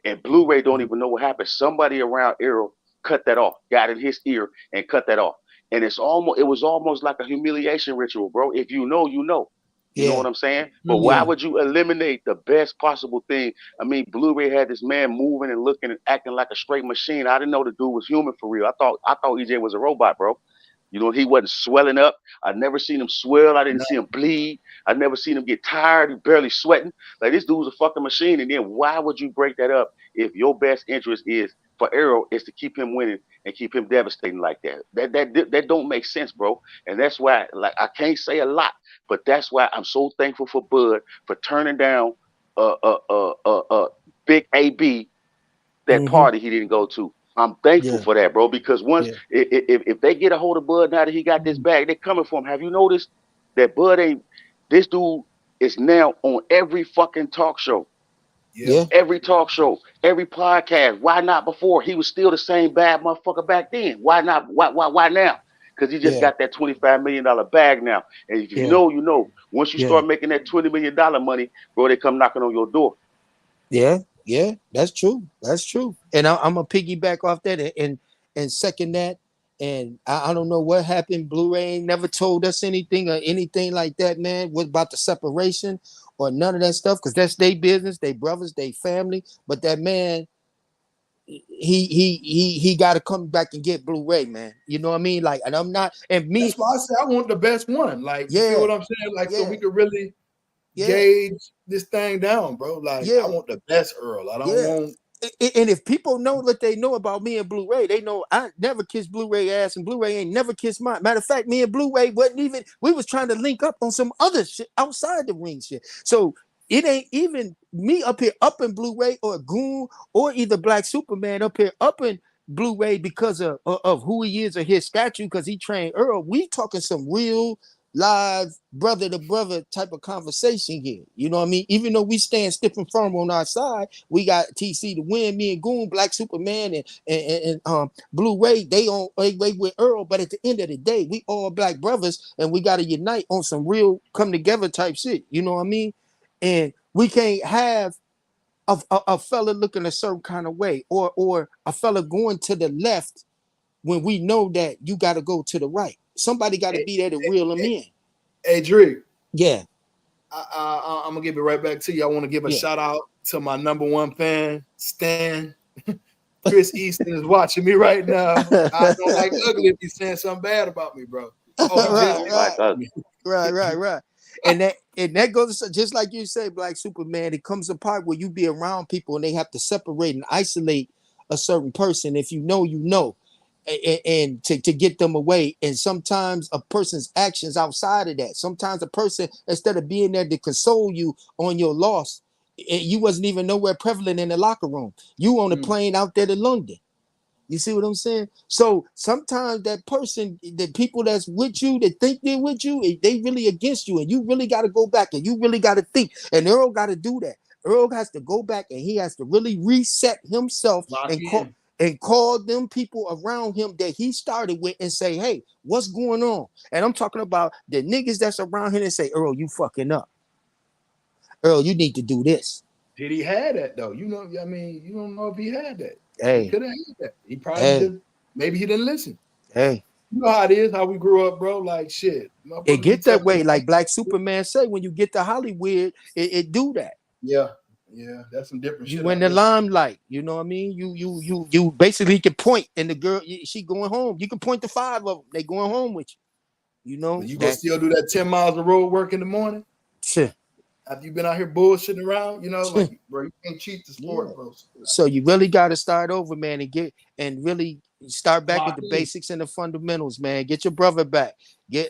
and Blu-ray don't even know what happened. Somebody around Errol cut that off, got in his ear and cut that off. And it was almost like a humiliation ritual, bro. If you know, you know. You know what Yeah, I'm saying? But why Mm-hmm. yeah, would you eliminate the best possible thing? I mean, Blu-ray had this man moving and looking and acting like a straight machine. I didn't know the dude was human for real. I thought EJ was a robot, bro. You know, he wasn't swelling up. I never seen him swell. I didn't No, see him bleed. I never seen him get tired. He barely sweating. Like this dude's a fucking machine. And then why would you break that up if your best interest is for Arrow is to keep him winning and keep him devastating like that? That don't make sense, bro. And that's why, like, I can't say a lot, but that's why I'm so thankful for Bud for turning down Big AB that Mm-hmm. party he didn't go to. I'm thankful Yeah. for that, bro. Because once Yeah. if they get a hold of Bud now that he got this bag, they're coming for him. Have you noticed that Bud ain't this dude is now on every fucking talk show, yeah, Yeah. every talk show, every podcast. Why not before? He was still the same bad motherfucker back then. Why not? Why now? Because he just Yeah. got that $25 million bag now. And if you Yeah. know, you know. Once you Yeah. start making that $20 million money, bro, they come knocking on your door. Yeah, yeah, that's true. That's true. And I'm gonna piggyback off that and second that. And I don't know what happened. Blu-ray ain't never told us anything or anything like that, man. What about the separation or none of that stuff? Because that's their business, they brothers, they family. But that man, he got to come back and get Blu-ray, man. You know what I mean? Like, and I'm not. And that's me, why I say I want the best one. Like, you feel yeah, what I'm saying? Like, so yeah, we could really yeah, gauge this thing down, bro. Like, I yeah, want the best Earl. I don't yeah. want. And if people know what they know about me and Blu-ray, they know I never kissed Blu-ray ass, and Blu-ray ain't never kissed mine. Matter of fact, me and Blu-ray wasn't even. We was trying to link up on some other shit outside the ring shit. So it ain't even me up here up in Blu-ray or Goon or either Black Superman up here up in Blu-ray because of who he is or his statue because he trained Earl. We talking some real live brother to brother type of conversation here. You know what I mean? Even though we stand stiff and firm on our side, we got TC to win, me and Goon, Black Superman, and Blu-ray. They with Earl, but at the end of the day, we all black brothers, and we got to unite on some real come together type shit. You know what I mean? And we can't have a fella looking a certain kind of way, or a fella going to the left when we know that you got to go to the right. Somebody got to Hey, be there to hey, reel them hey, in. hey Dreek, Yeah, I'm gonna give it right back to you. I want to give a yeah. shout out to my number one fan, Stan. Chris Easton is watching me right now. I don't like ugly if he's saying something bad about me, bro. Oh, he just Right, Don't like right, texted us. me. right. And that goes just like you say, Black Superman. It comes a part where you be around people and they have to separate and isolate a certain person. If you know, you know, and to get them away. And sometimes a person's actions outside of that. Sometimes a person instead of being there to console you on your loss, you wasn't even nowhere prevalent in the locker room. You on the Mm. plane out there to London. You see what I'm saying? So sometimes that person, the people that's with you, that think they're with you, they really against you, and you really got to go back and you really got to think. And Earl got to do that. Earl has to go back and he has to really reset himself Lock and in. call them people around him that he started with and say, "Hey, what's going on?" And I'm talking about the niggas that's around him and say, "Earl, you fucking up. Earl, you need to do this." Did he have that though? You know, I mean, you don't know if he had that. He Hey, could have had that. He probably hey, did. Maybe he didn't listen. hey. You know how it is, how we grew up, bro. Like shit, It motherfuckers be get that telling way, us, like Black Superman say, when you get to Hollywood, it do that. yeah, yeah, that's some different shit You in out the there. limelight, you know what I mean? You basically can point, and the girl she going home. You can point to five of them. They going home with you. You But know you gonna that. still do that 10 miles of road work in the morning Shit. after you've been out here bullshitting around, you know, like bro, you can't cheat the Yeah. sport, bro. So you really got to start over, man, and get and really start back with Lock the in. basics and the fundamentals, man. Get your brother back.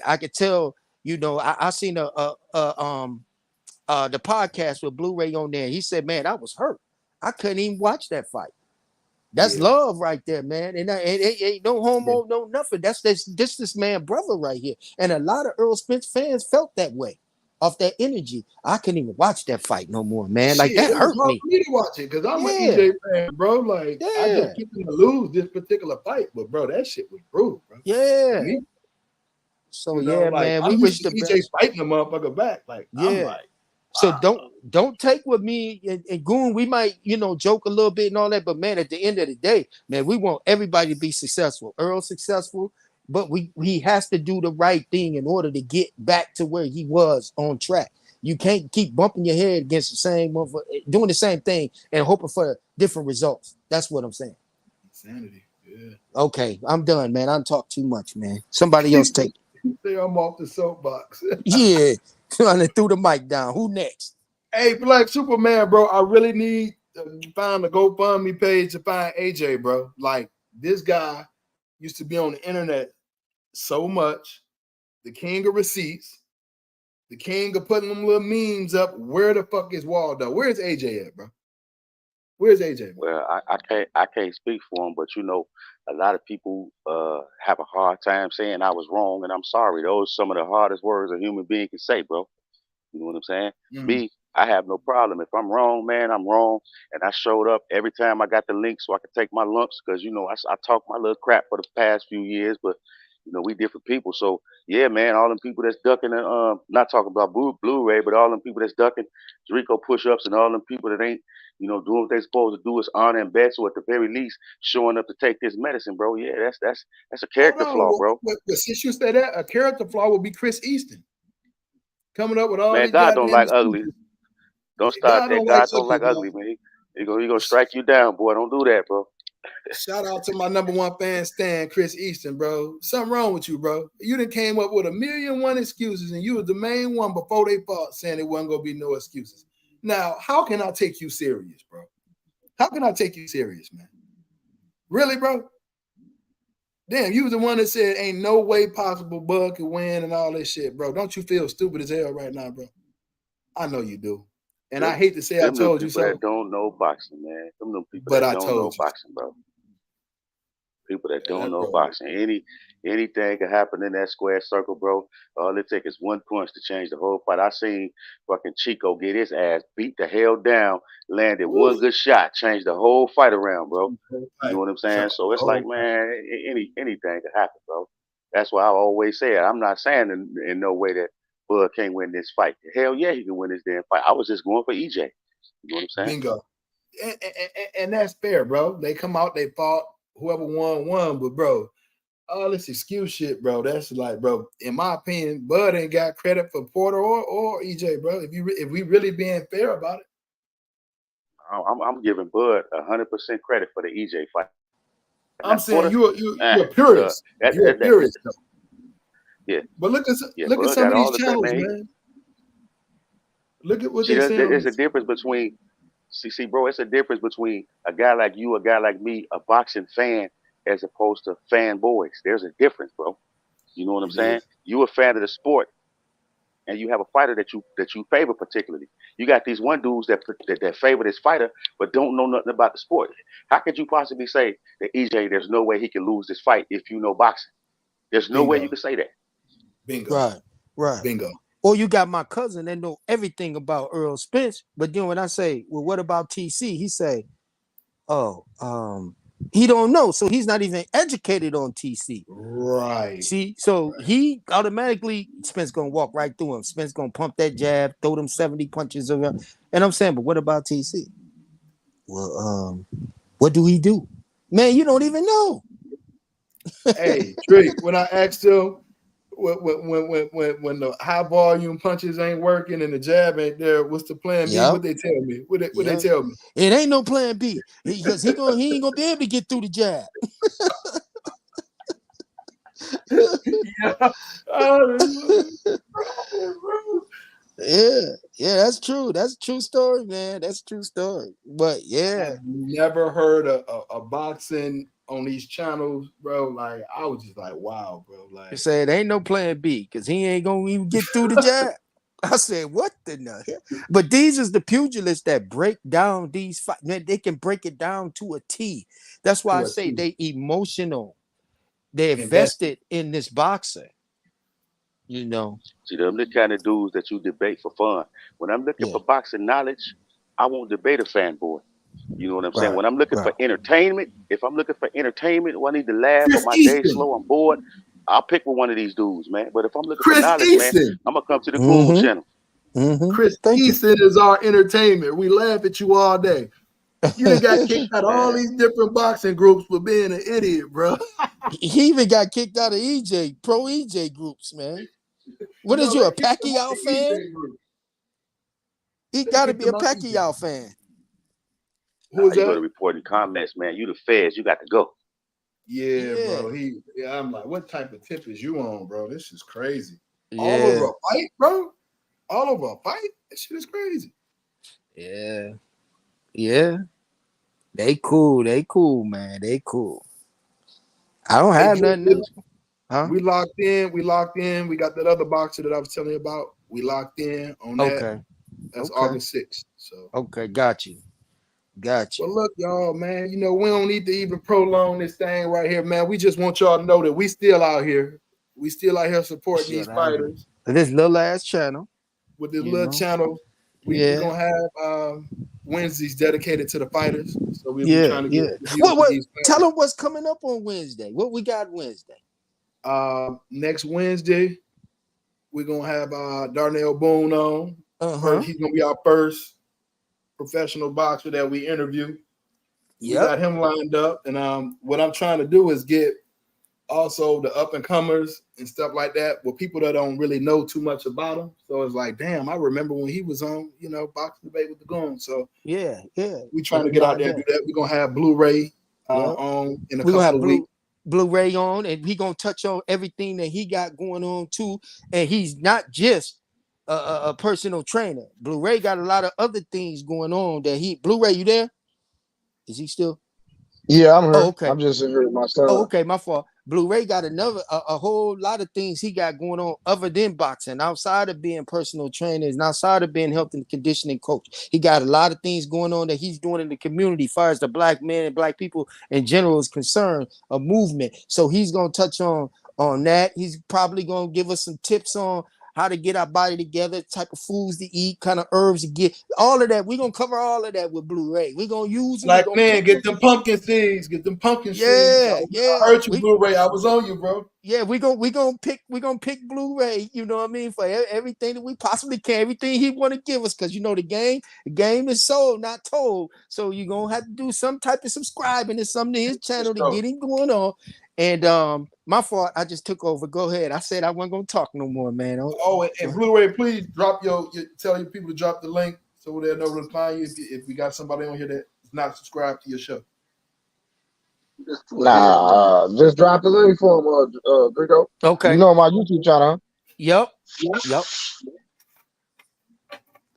I could tell, I seen the podcast with Blu-ray on there. He said, "Man, I was hurt. I couldn't even watch that fight." That's Yeah, love right there, man. And it ain't no yeah. homo, no nothing. That's this man brother right here. And a lot of Earl Spence fans felt that way off that energy. I couldn't even watch that fight no more, man. Like Shit, that it was hurt hard me. for me to watch it because I'm an Yeah, EJ fan, bro. Like I yeah, just picked him to lose this particular fight, but bro, that shit was brutal, bro. For yeah. me, So you know, yeah, like man, we I'm used wish to the EJ best. fighting a motherfucker back. Like I'm Yeah. like, So wow. don't take with me and Goon. We might, joke a little bit and all that, but man, at the end of the day, man, we want everybody to be successful. Earl successful, but he has to do the right thing in order to get back to where he was on track. You can't keep bumping your head against the same doing the same thing and hoping for different results. That's what I'm saying. Insanity. Yeah. Okay, I'm done, man. I talk too much, man. Somebody else take. Say I'm off the soapbox. Yeah, and threw the mic down. Who next? Hey, Black Superman, bro. I really need to find a GoFundMe page to find AJ, bro. Like this guy used to be on the internet so much. The king of receipts, the king of putting them little memes up. Where the fuck is Waldo? Where's AJ at, bro? Where's AJ? Well, I can't speak for him, but you know, a lot of people have a hard time saying I was wrong and I'm sorry. Those are some of the hardest words a human being can say, bro. You know what I'm saying? Mm. Me, I have no problem. If I'm wrong, man, I'm wrong. And I showed up every time I got the link so I could take my lumps because, you know, I talk my little crap for the past few years, but, you know, we different people. So, yeah, man, all them people that's ducking, not talking about Blu-ray, but all them people that's ducking Dreeko push-ups and all them people that ain't, you know, doing what they supposed to do is honor and bets or at the very least showing up to take this medicine, bro. Yeah, that's a Hold character flaw, on. bro. But since you said that, a character flaw would be Chris Easton coming up with all Man, these God don't goddamn like ugly. excuses. Don't start God that. don't like God don't ugly, like bro. ugly, man. He gonna strike you down, boy. Don't do that, bro. Shout out to my number one fan, Stan, Chris Easton, bro. Something wrong with you, bro. You done came up with 1,000,001 excuses, and you was the main one before they fought saying it wasn't gonna be no excuses. Now, how can I take you serious, bro? How can I take you serious, man? Really, bro? Damn, you was the one that said ain't no way possible Bud could win and all this shit, bro. Don't you feel stupid as hell right now, bro? I know you do. And I Them, hate to say I them little told you people so, that don't know boxing, man. Them little people but that I don't know told you. boxing, bro. People that And don't that know bro, boxing. Anything can happen in that square circle, bro. All it takes is one punch to change the whole fight. I seen fucking Chico get his ass beat the hell down, landed one good shot, changed the whole fight around, bro. You know what I'm saying? So it's like, man, anything can happen, bro. That's why I always say it. I'm not saying in no way that Bud can't win this fight. Hell yeah, he can win this damn fight. I was just going for EJ. You know what I'm saying? bingo. And that's fair, bro. They come out, they fought, whoever won, but bro, all this excuse shit, bro. That's like, bro. In my opinion, Bud ain't got credit for Porter or EJ, bro. If we really being fair about it, I'm giving Bud 100% credit for the EJ fight. I'm Now saying Porter, you're a the purist. that, You're a that, that, purist, though. yeah, But yeah, look at Bud some got of these all the credit, channels, man. man. Look at what See, they say on there's a this. difference between, bro, it's a difference between a guy like you, a guy like me, a boxing fan, as opposed to fanboys. There's a difference, bro. You know what I'm It saying? is You a fan of the sport, and you have a fighter that you favor particularly. You got these one dudes that favor this fighter, but don't know nothing about the sport. How could you possibly say that EJ, there's no way he can lose this fight if you know boxing? There's no way you bingo, can say that. bingo, Right, right. bingo. Or you got my cousin that know everything about Earl Spence, but then when I say, well, what about TC? He say, oh, he don't know, so he's not even educated on TC. Right. See, so he automatically Spence gonna walk right through him. Spence gonna pump that jab, throw them 70 punches around. And I'm saying, but what about TC? Well, what do he do? Man, you don't even know. Hey, Drake, when I asked him when the high volume punches ain't working and the jab ain't there, what's the plan B? Yep, What they tell me? What they yep. tell me? It ain't no plan B because he ain't gonna be able to get through the jab. Yeah. Oh, Yeah, yeah, that's true. That's a true story, man. That's a true story. But yeah, I've never heard a boxing on these channels, bro. Like I was just like, wow, bro. he Like said ain't no plan B because he ain't gonna even get through the jab. I said, what the hell? But these is the pugilists that break down these fights. Man, they can break it down to a T. That's why I to a say T. they emotional. They Invested. invested in this boxer, you know. See, them the kind of dudes that you debate for fun. When I'm looking Yeah, for boxing knowledge, I won't debate a fanboy. You know what I'm saying? right, When I'm looking right. for entertainment, if I'm looking for entertainment, or I need to laugh or Chris my day's Easton. slow, I'm bored, I'll pick with one of these dudes, man. But if I'm looking for Chris knowledge, man, Easton. I'm gonna come to the Goon Mm-hmm. channel. Mm-hmm. Chris Thank you. Easton is our entertainment. We laugh at you all day. You done got kicked out of all Man, these different boxing groups for being an idiot, bro. He even got kicked out of EJ, pro EJ groups, man. What is No, you, they a kicked him out Pacquiao the fan? EJ group. He They got to kicked be a him out the EJ. Pacquiao fan. Who nah, was you go to that? reporting comments, man. You the feds, you got to go. Yeah, Yeah, bro. I'm like, what type of tip is you on, bro? This is crazy. All over yeah, a fight, bro. All over a fight. This shit is crazy. yeah, yeah. They cool. They cool, man. They cool. I don't Hey, have Drew, nothing else. Huh? we locked in. We locked in. We got that other boxer that I was telling you about. We locked in on that. Okay. That's Okay. August 6th. So, Okay. Got you. Got you. well, look, y'all, man. We don't need to even prolong this thing right here, man. We just want y'all to know that we still out here. We still out here supporting these Shut up. fighters This little ass channel, with this you little know. channel. We Yeah. gonna have Wednesdays dedicated to the fighters. So we'll be Yeah. trying to get Yeah. reviews What? of What? these Tell fighters. them what's coming up on Wednesday. What we got Wednesday? Next Wednesday, we're gonna have Darnell Boone on. Uh First, huh. he's gonna be our first professional boxer that we interview. We Yep. got him lined up, and what I'm trying to do is get also the up and comers and stuff like that with people that don't really know too much about him. So it's like, damn, I remember when he was on, boxing debate with the Goon. So Yeah. Yeah. we trying Get to them get out lined there and do up. that. We're gonna have Blu-ray Yep. on in a We're gonna couple have of weeks. Blu-ray on, and he gonna touch on everything that he got going on too. And he's not just a personal trainer. Blu-ray got a lot of other things going on that he. Blu-ray, you there? Is he still? Yeah, I'm Oh, here. okay. I'm just in here with my Oh, son. okay, my fault. Blu-ray got a whole lot of things he got going on other than boxing, outside of being personal trainers and outside of being health and conditioning coach. He got a lot of things going on that he's doing in the community, as far as the black man and black people in general is concerned, a movement. So he's gonna touch on that. He's probably gonna give us some tips on how to get our body together, type of foods to eat, kind of herbs to get, all of that. We're gonna cover all of that with Blu-ray. We're gonna use them, we're Black gonna man, pick them. get them pumpkin seeds. Get them pumpkin seeds. Yeah, I yeah. heard you, Blu-ray. I was on you, bro. Yeah, we gonna pick Blu-ray. You know what I mean, for everything that we possibly can, everything he want to give us, because the game is sold, not told. So you're gonna have to do some type of subscribing to something to his Let's channel to go. get him going on. And my fault, I just took over. Go ahead. I said I wasn't gonna talk no more, man. Oh, and Blu-ray, please drop tell your people to drop the link so they'll know to find you if we got somebody on here that is not subscribed to your show. Nah, just drop the link for him, Dreeko. You Okay. know my YouTube channel, Yep. Yep.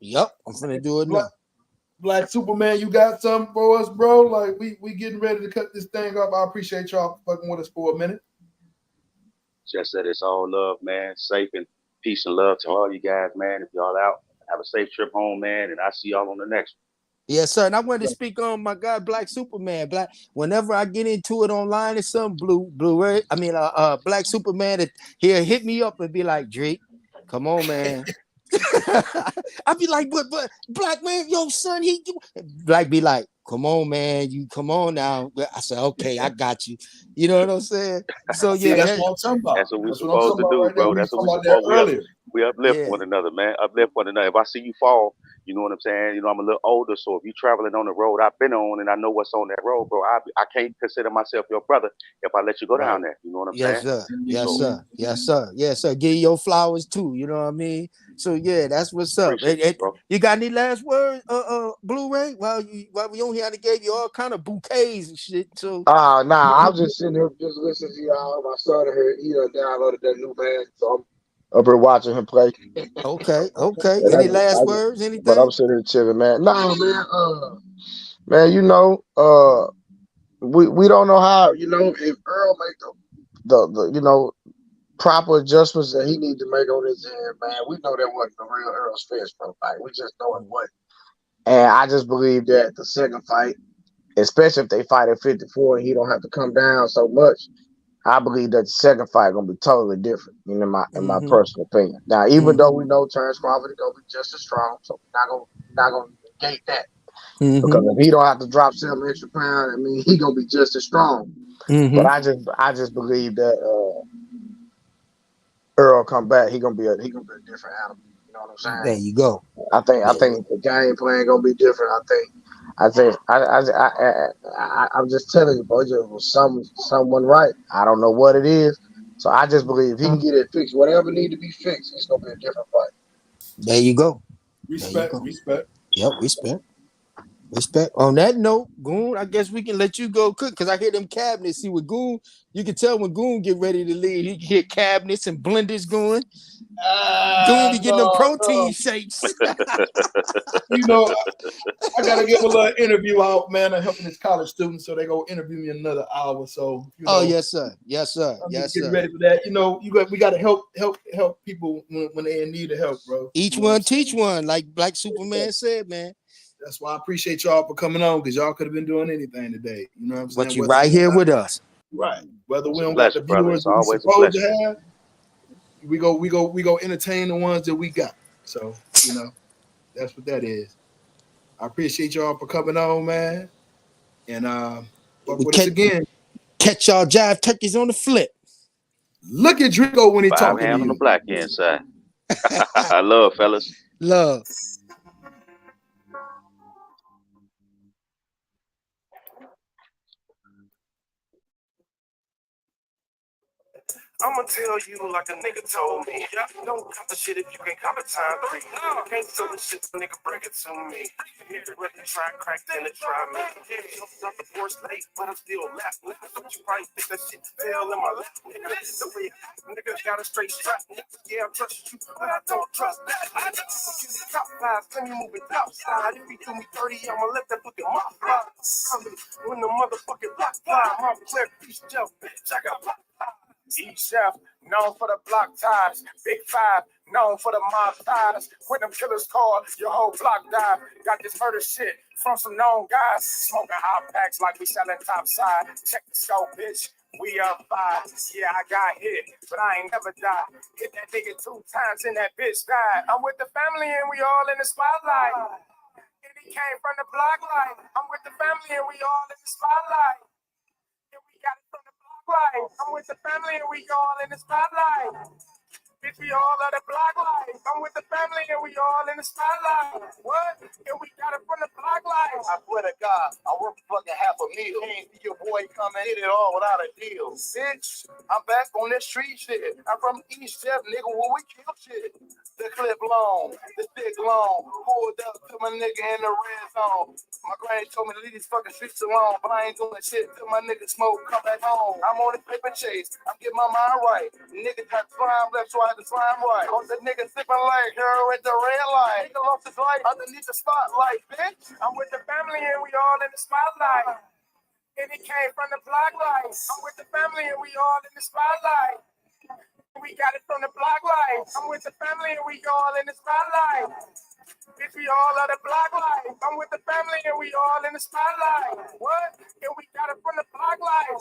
Yep. I'm gonna do it Black, now. Black Superman, you got something for us, bro? Like we getting ready to cut this thing up. I appreciate y'all fucking with us for a minute. Just that it's all love, man. Safe and peace and love to all you guys, man. If y'all out, have a safe trip home, man. And I'll see y'all on the next one. Yes, sir. And I wanted to speak on my guy, Black Superman. Whenever I get into it online or something, Blu-ray, Black Superman, he'll hit me up and be like, Drake, come on, man. I'd be like, but Black man, yo, son, Black be like, come on, man, you come on now. I said, okay, I got you. You know what I'm saying? So See, yeah, that's what I'm talking about. That's what we're That's what I'm supposed talking to about do, right there. bro. We That's was what talking we're about that supposed. earlier. We uplift yeah, one another, man. Uplift one another. If I see you fall, you know what I'm saying. You know, I'm a little older, so if you're traveling on the road I've been on, and I know what's on that road, bro, I can't consider myself your brother if I let you go Right. down there. You know what I'm yes, saying? sir. Yes, So sir. Yes, sir. Yes, sir. Give you your flowers too. You know what I mean? So yeah, that's what's up. appreciate you, bro. You got any last words, Blu-ray? While we on here, I done gave you all kind of bouquets and shit. So Nah, I was just sitting here just listening to y'all. My son here, he done downloaded that new band, so I'm up here watching him play. okay, okay. And Any last words? but I'm Anything? sitting here chilling, man. Nah, man, man, we don't know how, if Earl make the proper adjustments that he need to make on his end, man. We know that wasn't the real Earl Spence pro fight. We just know it wasn't. And I just believe that the second fight, especially if they fight at 54 and he don't have to come down so much, I believe that the second fight gonna be totally different, in my Mm-hmm. personal opinion. Now, even Mm-hmm. though we know Terrence Crawford is gonna be just as strong, so we're not gonna negate that. Mm-hmm. Because if he don't have to drop 7 extra pounds, I mean he gonna be just as strong. But Mm-hmm. I just believe that Earl come back, he gonna be a different animal. You know what I'm There saying? you go. I There. think the game plan gonna be different. I'm just telling you, bro. It just was someone right. I don't know what it is. So I just believe if he can get it fixed, whatever need to be fixed, it's gonna be a different fight. There you go. There you Respect, go. respect. Yep, respect. Respect. On that note, Goon, I guess we can let you go cook because I hear them cabinets. See, with Goon, you can tell when Goon get ready to leave. He can hear cabinets and blenders going. Goon be getting them protein shakes. You know, I gotta give a little interview out, man. I'm helping this college student, so they go interview me another hour. So you know, Oh yes, sir. Yes, sir. I'm Yes, just getting sir. ready for that. You know, we gotta help people when they're in need of help, bro. Each You know one teach one, like Superman said, man. That's why I appreciate y'all for coming on because y'all could have been doing anything today. You know what I'm But saying? you right here with us. Right. Whether It's we a don't got the pleasure, brother. viewers It's that we always a supposed to pleasure. have, we go entertain the ones that we got. So, you know, that's what that is. I appreciate y'all for coming on, man. And fuck We with us again. catch y'all jive turkeys on the flip. Look at Dreeko when he 5 talking to hand on the you. black end side. I love fellas. Love. I'ma tell you like a nigga told me. Yeah, don't cop the shit if you can't cop it time 3. No, can't sell the shit, the nigga bring it to me. Rather try crack than to try me. Not the force late, but I'm still lap. Don't you probably think that shit fell in my lap? The way nigga got a straight strap. Yeah, I trust you, but I don't trust that. I just use the top five, send me moving outside. If you do me 30, I'ma let that fucking mouth fly. When the motherfucking block fly, my clear piece of bitch, I got block. E-Chef, known for the block ties. Big Five, known for the mob ties. When them killers call, your whole block died. Got this murder shit from some known guys. Smoking hot packs like we selling topside. Check the scope, bitch. We up 5. Yeah, I got hit, but I ain't never died. Hit that nigga 2 times and that bitch died. I'm with the family and we all in the spotlight. And he came from the block light. I'm with the family and we all in the spotlight. And we got it from the block light. I'm with the family and we all in the spotlight. Bitch, we all at the block light. I'm with the family and we all in the spotlight. What? And we got it from the block light. I swear to God, I work for fucking half a meal. Can't see your boy come and hit it all without a deal. Bitch, I'm back on this street shit. I'm from East Chef, nigga, where we kill shit. The clip long, the stick long. Pulled up to my nigga in the red zone. My granny told me to leave these fucking streets alone, but I ain't doing shit till my nigga smoke come back home. I'm on the paper chase, I'm getting my mind right. Nigga got slime left, so I had to slime right. On the nigga sipping like her at the red light. Nigga lost his life underneath the spotlight, bitch. I'm with the family and we all in the spotlight. And it came from the block light. I'm with the family and we all in the spotlight. We got it from the block light. I'm with the family and we all in the spotlight. Bitch, we all at the block light. I'm with the family and we all in the spotlight. What? And we got it from the block light.